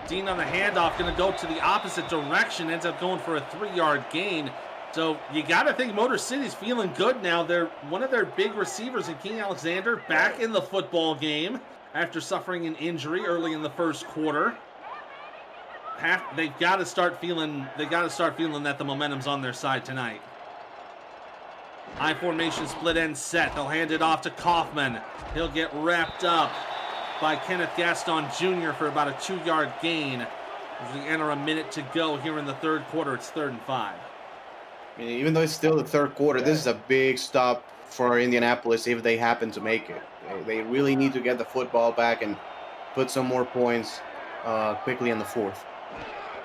Dean on the handoff, going to go to the opposite direction, ends up going for a 3-yard gain. So you got to think Motor City's feeling good now. They're one of their big receivers in King Alexander back in the football game after suffering an injury early in the 1st quarter. They've got to start feeling that the momentum's on their side tonight. High formation split end set. They'll hand it off to Kaufman. He'll get wrapped up by Kenneth Gaston Jr. for about a 2-yard gain. As we enter a minute to go here in the 3rd quarter, it's 3rd and 5. I mean, even though it's still the third quarter, this is a big stop for Indianapolis if they happen to make it. They really need to get the football back and put some more points quickly in the fourth.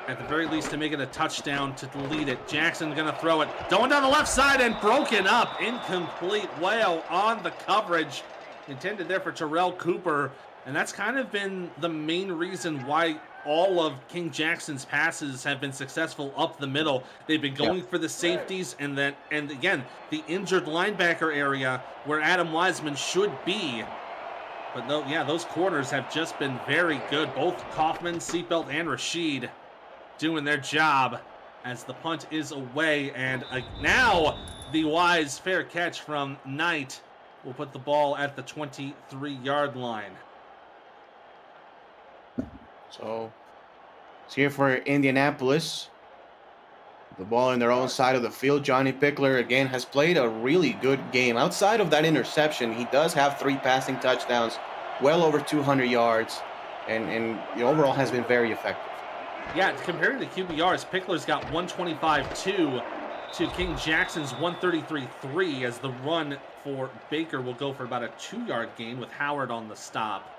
At the very least, to make it a touchdown to lead it. Jackson going to throw it. Going down the left side and broken up. Incomplete. Whale on the coverage. Intended there for Terrell Cooper. And that's kind of been the main reason why all of King Jackson's passes have been successful up the middle. They've been going for the safeties and again, the injured linebacker area where Adam Wiseman should be. But no, yeah, those corners have just been very good. Both Kaufman, Seatbelt, and Rashid doing their job as the punt is away. And now the wise fair catch from Knight will put the ball at the 23-yard line. So it's here for Indianapolis. The ball in their own side of the field. Johnny Pickler, again, has played a really good game. Outside of that interception, he does have 3 passing touchdowns, well over 200 yards, and overall has been very effective. Yeah, comparing the QBRs, Pickler's got 125-2 to King Jackson's 133-3 as the run for Baker will go for about a 2-yard gain with Howard on the stop.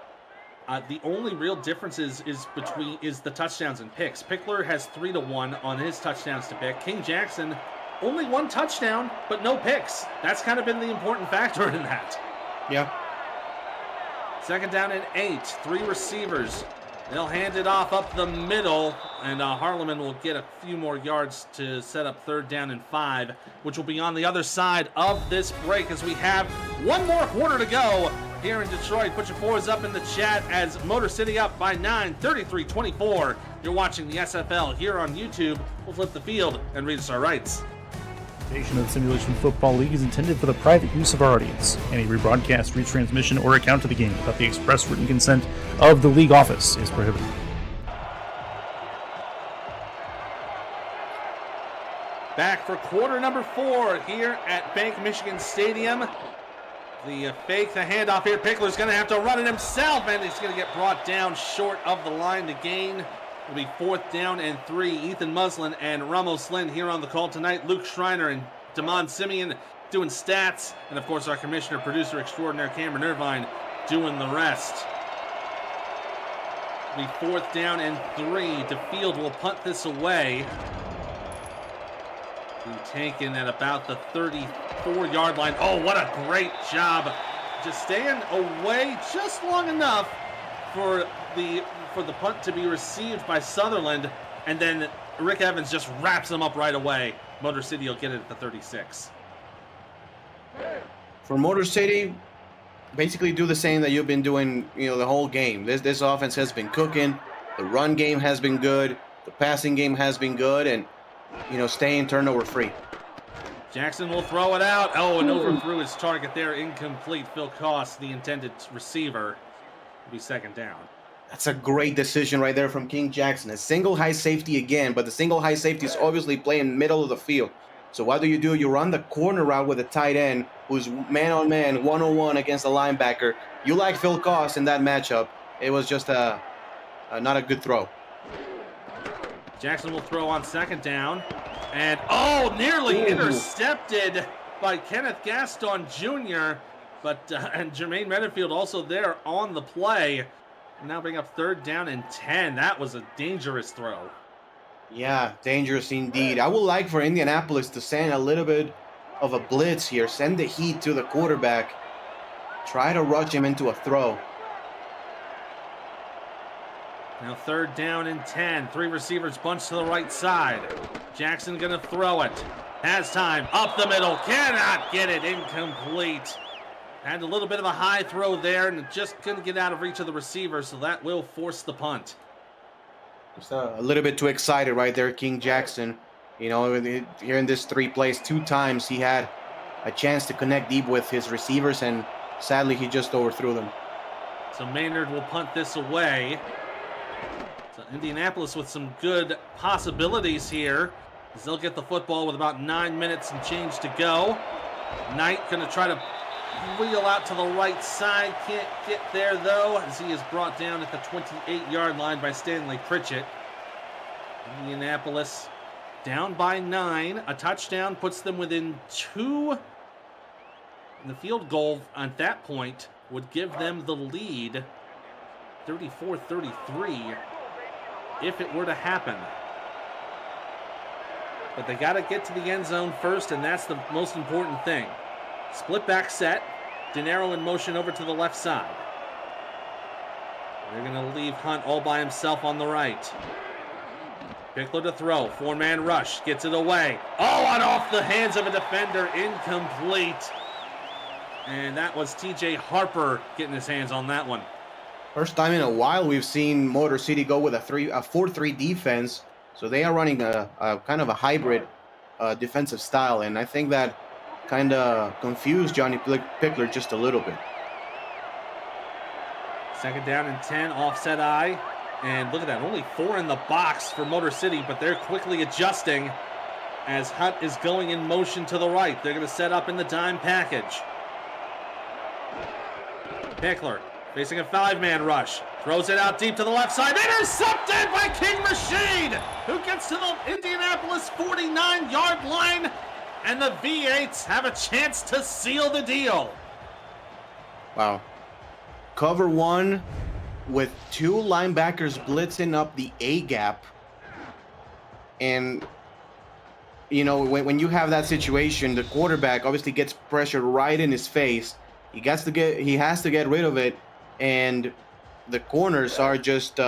The only real difference is the touchdowns and picks. Pickler has 3-1 on his touchdowns to pick. King Jackson, only 1 touchdown, but no picks. That's kind of been the important factor in that. Yeah. Second down and 8, 3 receivers. They'll hand it off up the middle, and Harleman will get a few more yards to set up 3rd down and 5, which will be on the other side of this break as we have 1 more quarter to go here in Detroit. Put your 4s up in the chat as Motor City up by 9, 33-24. You're watching the SFL here on YouTube. We'll flip the field and read us our rights. Of the Simulation Football League is intended for the private use of our audience. Any rebroadcast, retransmission, or account of the game without the express written consent of the league office is prohibited. Back for quarter number 4 here at Bank Michigan Stadium. The fake, the handoff here. Pickler's going to have to run it himself, and he's going to get brought down short of the line to gain. It'll be 4th down and 3. Ethan Muslin and Ramos Lynn here on the call tonight. Luke Schreiner and Damon Simeon doing stats. And, of course, our commissioner, producer extraordinaire Cameron Irvine doing the rest. It'll be 4th down and 3. DeField will punt this away. Be taken at about the 34-yard line. Oh, what a great job. Just staying away just long enough for the punt to be received by Sutherland, and then Rick Evans just wraps him up right away. Motor City will get it at the 36. For Motor City, basically do the same that you've been doing, the whole game. This offense has been cooking. The run game has been good. The passing game has been good, and staying turnover free. Jackson will throw it out. Oh, and overthrew his target there. Incomplete. Phil Koss, the intended receiver, will be 2nd down. That's a great decision right there from King Jackson. A single high safety again, but the single high safety is obviously playing middle of the field. So what do? You run the corner route with a tight end who's man-on-man, one-on-one against a linebacker. You like Phil Koss in that matchup. It was just not a good throw. Jackson will throw on 2nd down. And, nearly intercepted by Kenneth Gaston Jr. And Jermaine Meadowfield also there on the play. Now bring up 3rd down and 10. That was a dangerous throw. Yeah, dangerous indeed. I would like for Indianapolis to send a little bit of a blitz here. Send the heat to the quarterback. Try to rush him into a throw. Now 3rd down and 10. 3 receivers bunched to the right side. Jackson going to throw it. Has time. Up the middle. Cannot get it. Incomplete. Had a little bit of a high throw there and just couldn't get out of reach of the receiver, so that will force the punt. Just a little bit too excited right there, King Jackson. Here in this 3 plays, 2 times he had a chance to connect deep with his receivers, and sadly he just overthrew them. So Maynard will punt this away. So Indianapolis with some good possibilities here, as they'll get the football with about 9 minutes and change to go. Knight going to try to wheel out to the right side. Can't get there, though, as he is brought down at the 28-yard line by Stanley Pritchett. Indianapolis Down by 9. A touchdown puts them within 2. And the field goal at that point would give them the lead, 34-33, if it were to happen. But they got to get to the end zone first, and that's the most important thing. Split back set. De Niro in motion over to the left side. They're going to leave Hunt all by himself on the right. Pickler to throw. 4-man rush. Gets it away. Oh, and off the hands of a defender. Incomplete. And that was TJ Harper getting his hands on that one. First time in a while we've seen Motor City go with a 4-3 defense. So they are running a kind of a hybrid defensive style. And I think that kind of confused Johnny Pickler just a little bit. Second down and 10, offset eye. And look at that, only 4 in the box for Motor City, but they're quickly adjusting as Hunt is going in motion to the right. They're going to set up in the dime package. Pickler facing a 5-man rush. Throws it out deep to the left side. Intercepted by King Rashid, who gets to the Indianapolis 49-yard line. And the V8s have a chance to seal the deal. Wow. Cover 1 with 2 linebackers blitzing up the A gap. And, you know, when you have that situation, the quarterback obviously gets pressured right in his face. He has to get rid of it. And the corners are just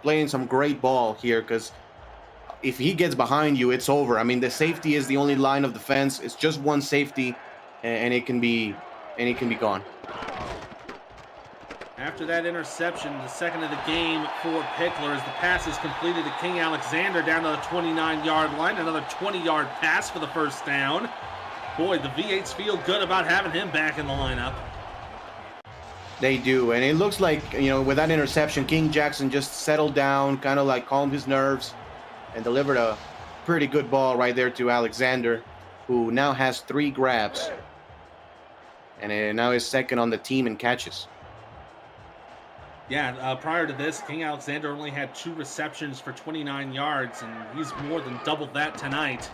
playing some great ball here, because if he gets behind you, it's over. I mean, the safety is the only line of defense. It's just one safety, and it can be gone. After that interception, the second of the game for Pickler, as the pass is completed to King Alexander down to the 29-yard line. Another 20-yard pass for the first down. Boy, the V8s feel good about having him back in the lineup. They do, and it looks like, you know, with that interception, King Jackson just settled down, kind of like calmed his nerves, and delivered a pretty good ball right there to Alexander, who now has 3 grabs, and now is second on the team in catches. Yeah, prior to this, King Alexander only had 2 receptions for 29 yards, and he's more than doubled that tonight.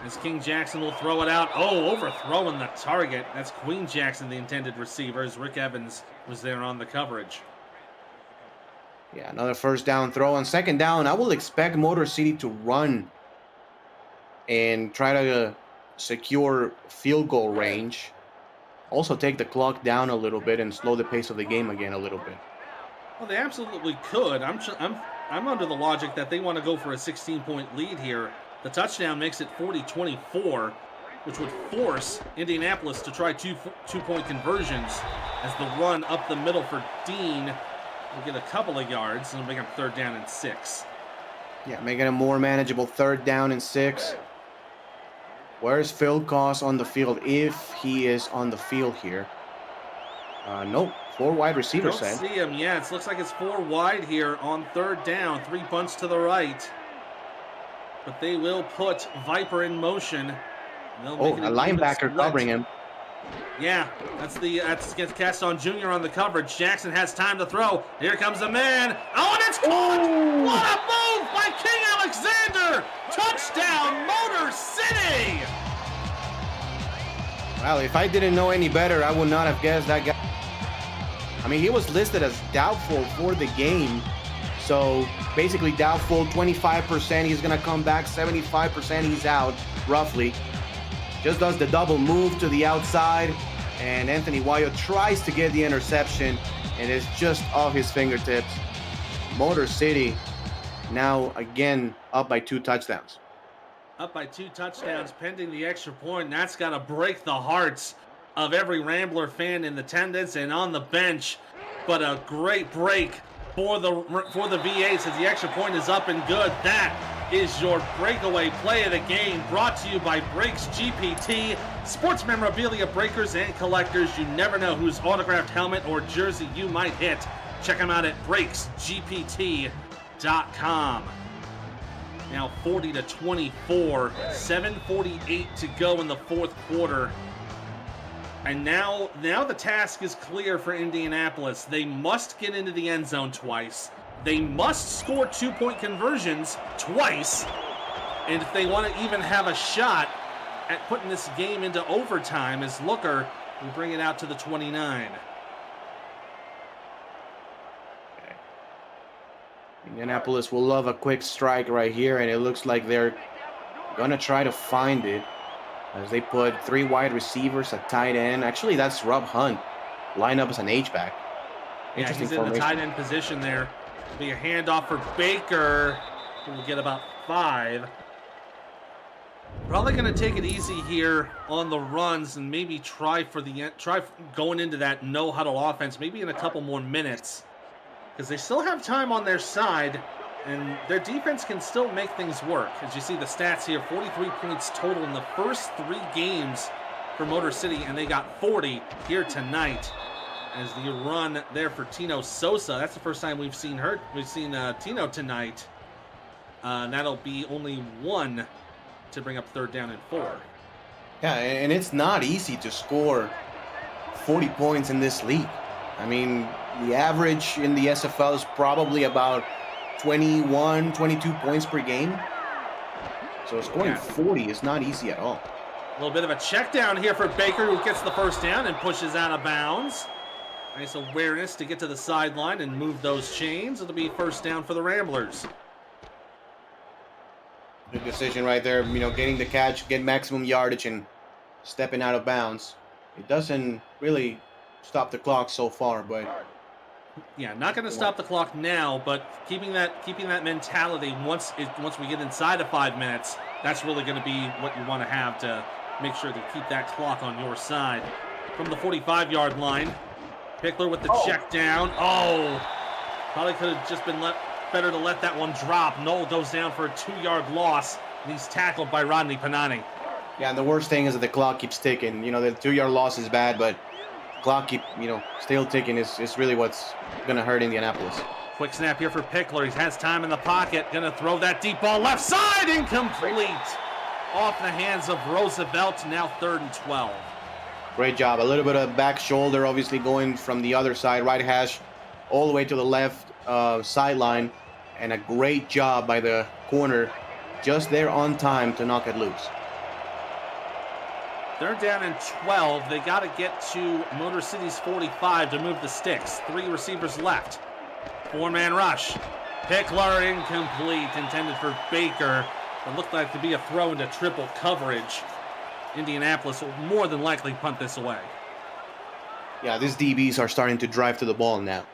As King Jackson will throw it out. Oh, overthrowing the target. That's Queen Jackson, the intended receiver, as Rick Evans was there on the coverage. Yeah, another first down throw. On second down, I will expect Motor City to run and try to secure field goal range. Also take the clock down a little bit and slow the pace of the game again a little bit. Well, they absolutely could. I'm under the logic that they want to go for a 16-point lead here. The touchdown makes it 40-24, which would force Indianapolis to try two-point conversions, as the run up the middle for Dean will get a couple of yards and make it 3rd down and 6. Yeah, making a more manageable 3rd down and 6. Where's Phil Koss on the field, if he is on the field here? Nope, 4 wide receivers. Don't see him. Yeah, it looks like it's 4 wide here on 3rd down. 3 bunts to the right. But they will put Viper in motion. A linebacker covering him. Yeah, that's Caston Jr. on the coverage. Jackson has time to throw. Here comes the man. Oh, and it's caught! Ooh. What a move by King Alexander! Touchdown, Motor City! Well, if I didn't know any better, I would not have guessed that guy. I mean, he was listed as doubtful for the game. So basically doubtful, 25%, he's going to come back, 75% he's out, roughly. Just does the double move to the outside, and Anthony Wyatt tries to get the interception, and it's just off his fingertips. Motor City now again up by 2 touchdowns. Up by 2 touchdowns, pending the extra point, and that's got to break the hearts of every Rambler fan in attendance and on the bench. But a great break for the V8s as the extra point is up and good. That is your breakaway play of the game, brought to you by Breaks GPT. Sports memorabilia breakers and collectors. You never know whose autographed helmet or jersey you might hit. Check them out at breaksgpt.com. Now 40-24, 7:48 to go in the 4th quarter. And now the task is clear for Indianapolis. They must get into the end zone twice. They must score 2-point conversions twice. And if they want to even have a shot at putting this game into overtime, as Looker will bring it out to the 29. Indianapolis will love a quick strike right here, and it looks like they're going to try to find it as they put 3 wide receivers at tight end. Actually, that's Rob Hunt lined up as an H-back. Yeah, he's in the tight end position there. It'll be a handoff for Baker, who will get about 5. Probably going to take it easy here on the runs and maybe try going into that no huddle offense maybe in a couple more minutes, because they still have time on their side and their defense can still make things work. As you see the stats here, 43 points total in the first 3 games for Motor City, and they got 40 here tonight. As the run there for Tino Sosa, that's the first time we've seen Tino tonight. That'll be only 1 to bring up 3rd down and 4. Yeah, and it's not easy to score 40 points in this league. I mean, the average in the SFL is probably about 21, 22 points per game. So scoring 40 is not easy at all. A little bit of a check down here for Baker, who gets the first down and pushes out of bounds. Nice awareness to get to the sideline and move those chains. It'll be 1st down for the Ramblers. Good decision right there, you know, getting the catch, get maximum yardage, and stepping out of bounds. It doesn't really stop the clock so far, but yeah, not going to stop the clock now, but keeping that mentality once we get inside of 5 minutes, that's really going to be what you want to have to make sure to keep that clock on your side. From the 45-yard line, Pickler with the check down. Oh, probably could have just been better to let that one drop. Noel goes down for a 2-yard loss, and he's tackled by Rodney Panani. yeah, and the worst thing is that the clock keeps ticking. You know, the 2-yard loss is bad, but clock still ticking is really what's going to hurt Indianapolis. Quick snap here for Pickler. He has time in the pocket. Going to throw that deep ball left side. Incomplete. Off the hands of Roosevelt. Now 3rd and 12. Great job. A little bit of back shoulder, obviously going from the other side, right hash, all the way to the left sideline. And a great job by the corner, just there on time to knock it loose. 3rd down and 12. They got to get to Motor City's 45 to move the sticks. 3 receivers left. 4-man rush. Pickler incomplete, intended for Baker. It looked like to be a throw into triple coverage. Indianapolis will more than likely punt this away. Yeah, these DBs are starting to drive to the ball now.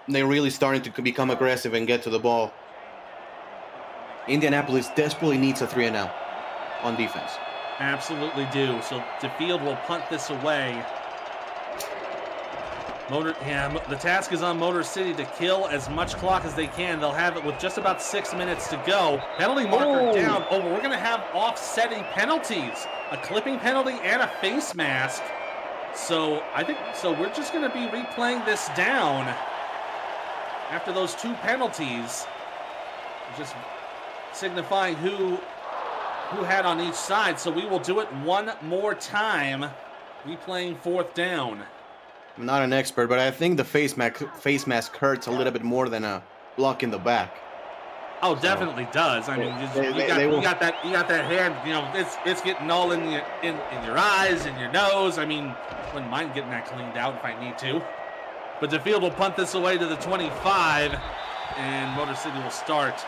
They're really starting to become aggressive and get to the ball. Indianapolis desperately needs a 3-and-out on defense. Absolutely do. So DeField will punt this away. The task is on Motor City to kill as much clock as they can. They'll have it with just about 6 minutes to go. Penalty marker down. Oh, we're going to have offsetting penalties. A clipping penalty and a face mask. So we're just going to be replaying this down after those 2 penalties. Just signifying who had on each side. So we will do it one more time, replaying 4th down. I'm not an expert, but I think the face mask hurts a little bit more than a block in the back. Oh, definitely does. I mean, you got that hand. You know, it's getting all in your eyes, in your nose. I mean, wouldn't mind getting that cleaned out if I need to. But DeField will punt this away to the 25, and Motor City will start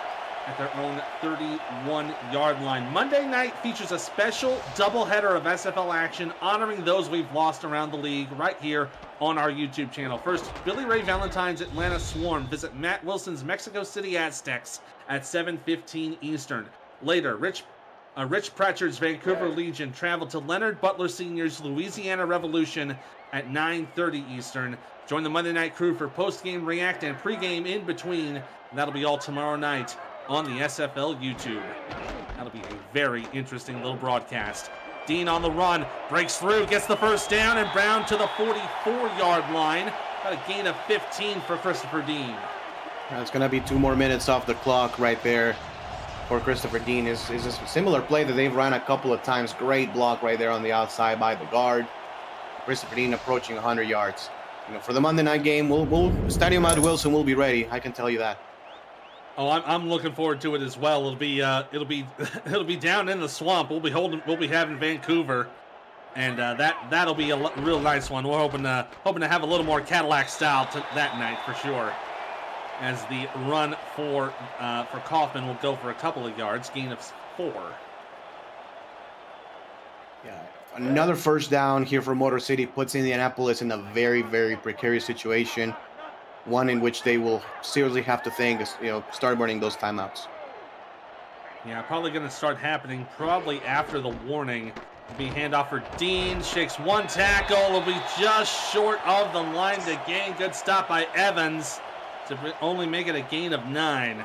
at their own 31-yard line. Monday night features a special doubleheader of SFL action honoring those we've lost around the league right here on our YouTube channel. First, Billy Ray Valentine's Atlanta Swarm visit Matt Wilson's Mexico City Aztecs at 7:15 Eastern. Later, Rich Pratchard's Vancouver Legion travel to Leonard Butler Sr.'s Louisiana Revolution at 9:30 Eastern. Join the Monday night crew for post-game react and pre-game in between. And that'll be all tomorrow night on the SFL YouTube. That'll be a very interesting little broadcast. Dean on the run, breaks through, gets the first down, and Brown to the 44-yard line. Got a gain of 15 for Christopher Dean. It's going to be 2 more minutes off the clock right there for Christopher Dean. Is a similar play that they've run a couple of times. Great block right there on the outside by the guard. Christopher Dean approaching 100 yards. You know, for the Monday night game, Stadium at Wilson will be ready. I can tell you that. Oh, I'm looking forward to it as well. It'll be it'll be down in the swamp. We'll be having Vancouver, and that'll be a real nice one. We're hoping to have a little more Cadillac style that night for sure. As the run for Kaufman will go for a couple of yards, gain of 4. Yeah, another first down here for Motor City puts Indianapolis in a very, very precarious situation. One in which they will seriously have to think, start burning those timeouts. Yeah, probably going to start happening probably after the warning. It'll be handoff for Dean, shakes one tackle. It'll be just short of the line to gain. Good stop by Evans to only make it a gain of 9.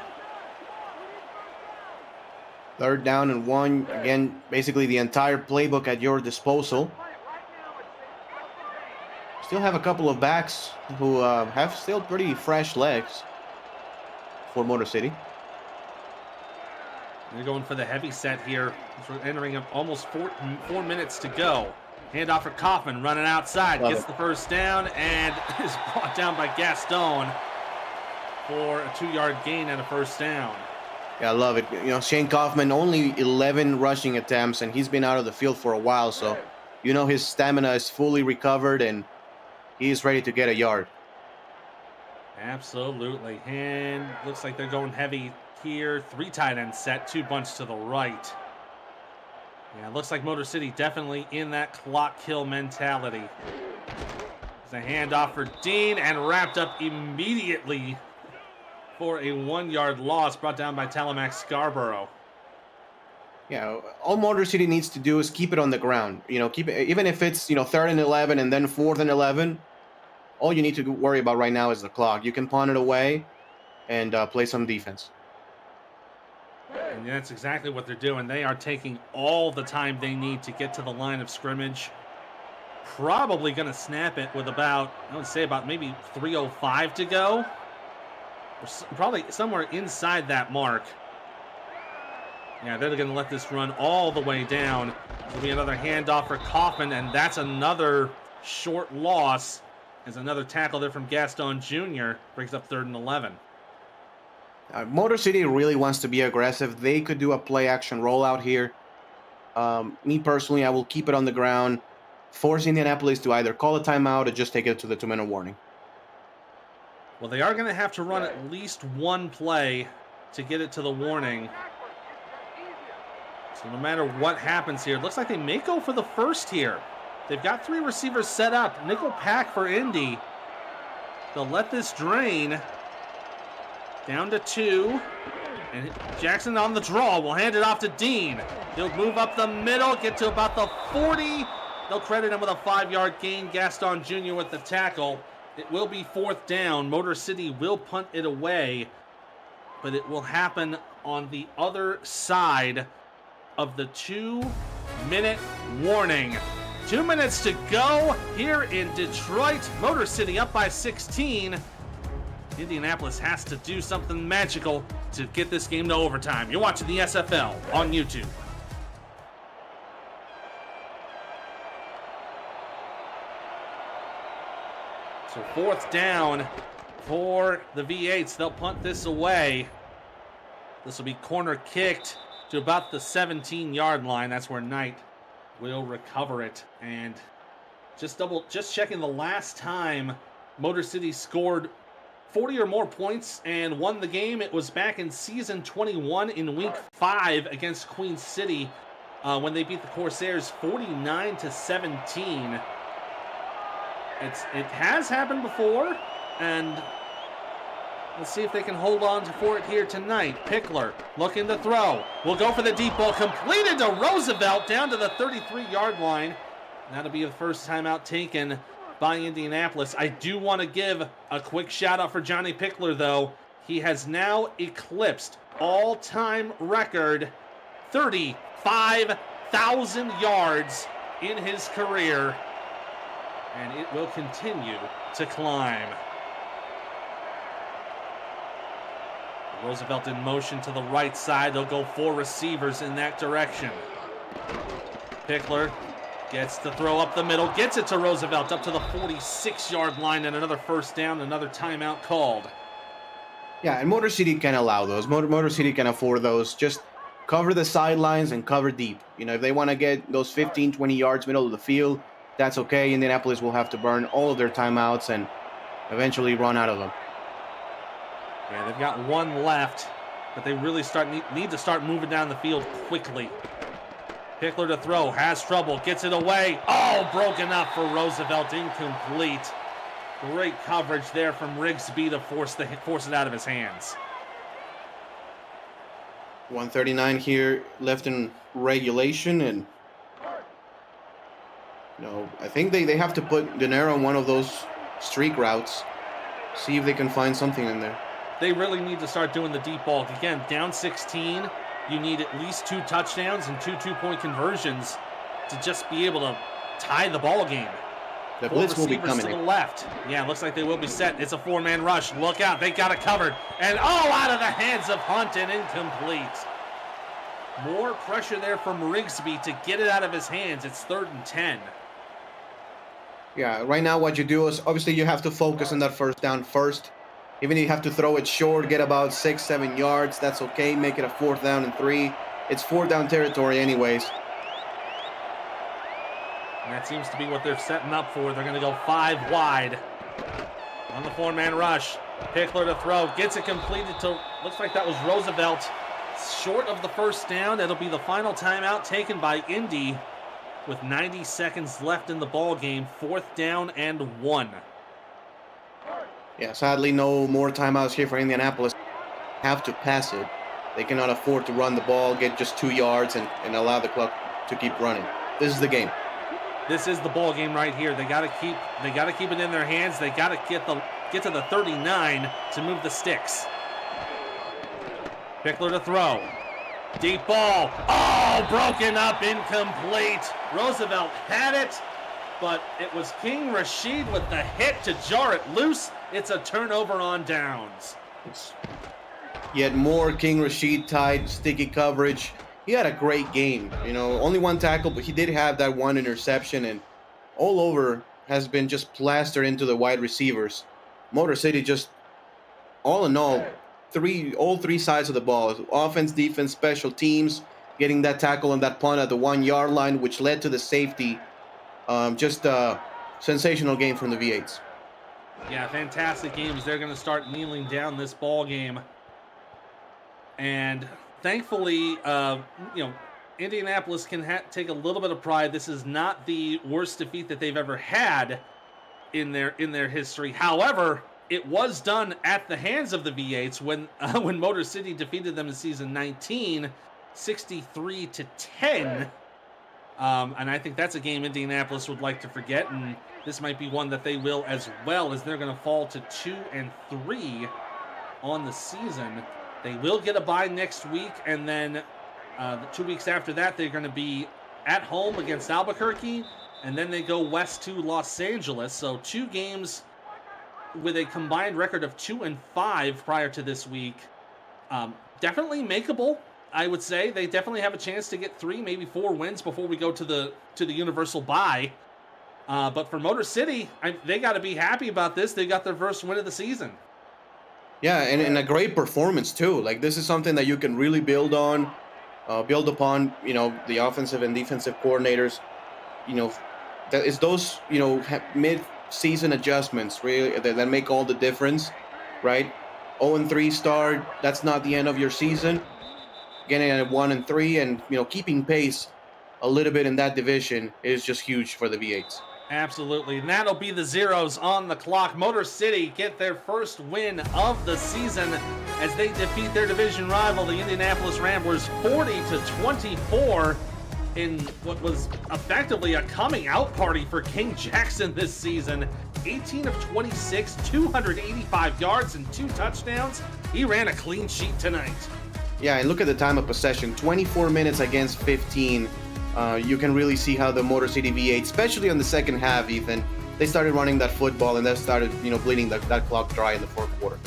Third down and 1. Again, basically the entire playbook at your disposal. Still have a couple of backs who have still pretty fresh legs for Motor City. They're going for the heavy set here. We're entering up almost 4 minutes to go. Handoff for Kaufman, running outside, gets the first down, and is brought down by Gaston for a 2-yard gain and a first down. Yeah, I love it. Shane Kaufman, only 11 rushing attempts, and he's been out of the field for a while, so his stamina is fully recovered, and he's ready to get a yard. Absolutely. And looks like they're going heavy here. 3 tight end set, 2 bunch to the right. Yeah, it looks like Motor City definitely in that clock kill mentality. It's a handoff for Dean and wrapped up immediately for a 1-yard loss brought down by Talamax Scarborough. Yeah, all Motor City needs to do is keep it on the ground. Keep it, even if it's 3rd and 11 and then 4th and 11. All you need to worry about right now is the clock. You can punt it away and play some defense. And that's exactly what they're doing. They are taking all the time they need to get to the line of scrimmage. Probably going to snap it with about maybe 3:05 to go. Or probably somewhere inside that mark. Yeah, they're going to let this run all the way down. There'll be another handoff for Kaufman, and that's another short loss. As another tackle there from Gaston Jr. brings up 3rd and 11. Motor City really wants to be aggressive. They could do a play-action rollout here. Me personally, I will keep it on the ground, force Indianapolis to either call a timeout or just take it to the 2-minute warning. Well, they are going to have to run at least one play to get it to the warning. So no matter what happens here, it looks like they may go for the first here. They've got 3 receivers set up. Nickel pack for Indy. They'll let this drain. Down to 2. And Jackson on the draw will hand it off to Dean. He'll move up the middle, get to about the 40. They'll credit him with a 5-yard gain. Gaston Jr. with the tackle. It will be 4th down. Motor City will punt it away. But it will happen on the other side of the 2-minute warning. 2 minutes to go here in Detroit. Motor City up by 16. Indianapolis has to do something magical to get this game to overtime. You're watching the SFL on YouTube. So 4th down for the V8s. They'll punt this away. This will be corner kicked to about the 17-yard line. That's where Knight will recover it. And just checking the last time Motor City scored 40 or more points and won the game, it was back in season 21 in week 5 against Queen City when they beat the Corsairs 49-17. It has happened before, and let's see if they can hold on for it here tonight. Pickler looking to throw. Will go for the deep ball. Completed to Roosevelt down to the 33-yard line. That'll be the first timeout taken by Indianapolis. I do want to give a quick shout out for Johnny Pickler, though. He has now eclipsed all-time record 35,000 yards in his career, and it will continue to climb. Roosevelt in motion to the right side. They'll go 4 receivers in that direction. Pickler gets the throw up the middle, gets it to Roosevelt up to the 46-yard line, and another first down, another timeout called. Yeah, and Motor City can allow those. Motor City can afford those. Just cover the sidelines and cover deep. You know, if they want to get those 15, 20 yards middle of the field, that's okay. Indianapolis will have to burn all of their timeouts and eventually run out of them. Yeah, they've got one left, but they really need to start moving down the field quickly. Pickler to throw, has trouble, gets it away. Oh, broken up for Roosevelt, incomplete. Great coverage there from Rigsby to force it out of his hands. 139 here left in regulation, and I think they have to put De Niro on one of those streak routes. See if they can find something in there. They really need to start doing the deep ball. Again, down 16, you need at least 2 touchdowns and 2 two-point conversions to just be able to tie the ball game. The blitz will be coming to the left. Yeah, looks like they will be set. It's a 4-man rush. Look out. They got it covered. And out of the hands of Hunt and incomplete. More pressure there from Rigsby to get it out of his hands. It's 3rd and 10. Yeah, right now what you do is obviously you have to focus on that first down first. Even if you have to throw it short, get about 6-7 yards, that's okay. Make it a 4th down and 3. It's 4th down territory anyways. And that seems to be what they're setting up for. They're going to go 5 wide on the 4-man rush. Pickler to throw, gets it completed to, looks like that was Roosevelt. Short of the first down. It'll be the final timeout taken by Indy with 90 seconds left in the ball game. 4th down and 1. Yeah, sadly no more timeouts here for Indianapolis. Have to pass it. They cannot afford to run the ball, get just 2 yards, and allow the clock to keep running. This is the game. This is the ball game right here. They got to keep it in their hands. They got to get to the 39 to move the sticks. Pickler to throw. Deep ball. Oh, broken up, incomplete. Roosevelt had it, but it was King Rashid with the hit to jar it loose. It's a turnover on downs. Yet more King Rashid tight, sticky coverage. He had a great game. Only 1 tackle, but he did have that 1 interception, and all over has been just plastered into the wide receivers. Motor City just, all in all, all 3 sides of the ball. Offense, defense, special teams, getting that tackle and that punt at the 1-yard line, which led to the safety. Just a sensational game from the V8s. Yeah, fantastic games. They're going to start kneeling down this ball game. And thankfully, Indianapolis can take a little bit of pride. This is not the worst defeat that they've ever had in their history. However, it was done at the hands of the V8s when Motor City defeated them in season 19, 63-10. And I think that's a game Indianapolis would like to forget, and this might be one that they will as well, as they're going to fall to 2-3 on the season. They will get a bye next week, and then the 2 weeks after that, they're going to be at home against Albuquerque, and then they go west to Los Angeles. So 2 games with a combined record of 2-5 prior to this week. Definitely makeable, I would say. They definitely have a chance to get 3, maybe 4 wins before we go to the universal bye. But for Motor City, they got to be happy about this. They got their first win of the season. Yeah, and a great performance too. Like, this is something that you can really build upon. The offensive and defensive coordinators. That is those mid-season adjustments really that make all the difference, right? 0-3 start. That's not the end of your season. Getting at 1-3 and keeping pace a little bit in that division is just huge for the V8s. Absolutely, and that'll be the zeros on the clock. Motor City get their first win of the season as they defeat their division rival, the Indianapolis Ramblers, 40-24 in what was effectively a coming out party for King Jackson this season. 18 of 26, 285 yards and 2 touchdowns. He ran a clean sheet tonight. Yeah, and look at the time of possession, 24 minutes against 15. You can really see how the Motor City V8, especially on the second half, Ethan, they started running that football and that started, bleeding that clock dry in the 4th quarter.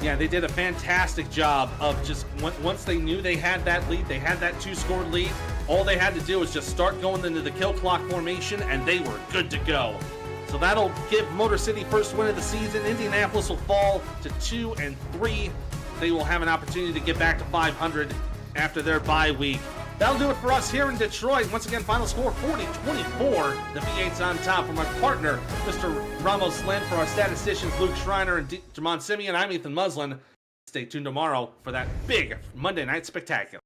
Yeah, they did a fantastic job of just, once they knew they had that lead, they had that 2-score lead, all they had to do was just start going into the kill clock formation, and they were good to go. So that'll give Motor City first win of the season. Indianapolis will fall to 2-3 they will have an opportunity to get back to 500 after their bye week. That'll do it for us here in Detroit. Once again, final score 40-24. The V8's on top. From our partner, Mr. Ramos Lynn, for our statisticians, Luke Schreiner and Jamon Simeon, I'm Ethan Muslin. Stay tuned tomorrow for that big Monday Night Spectacular.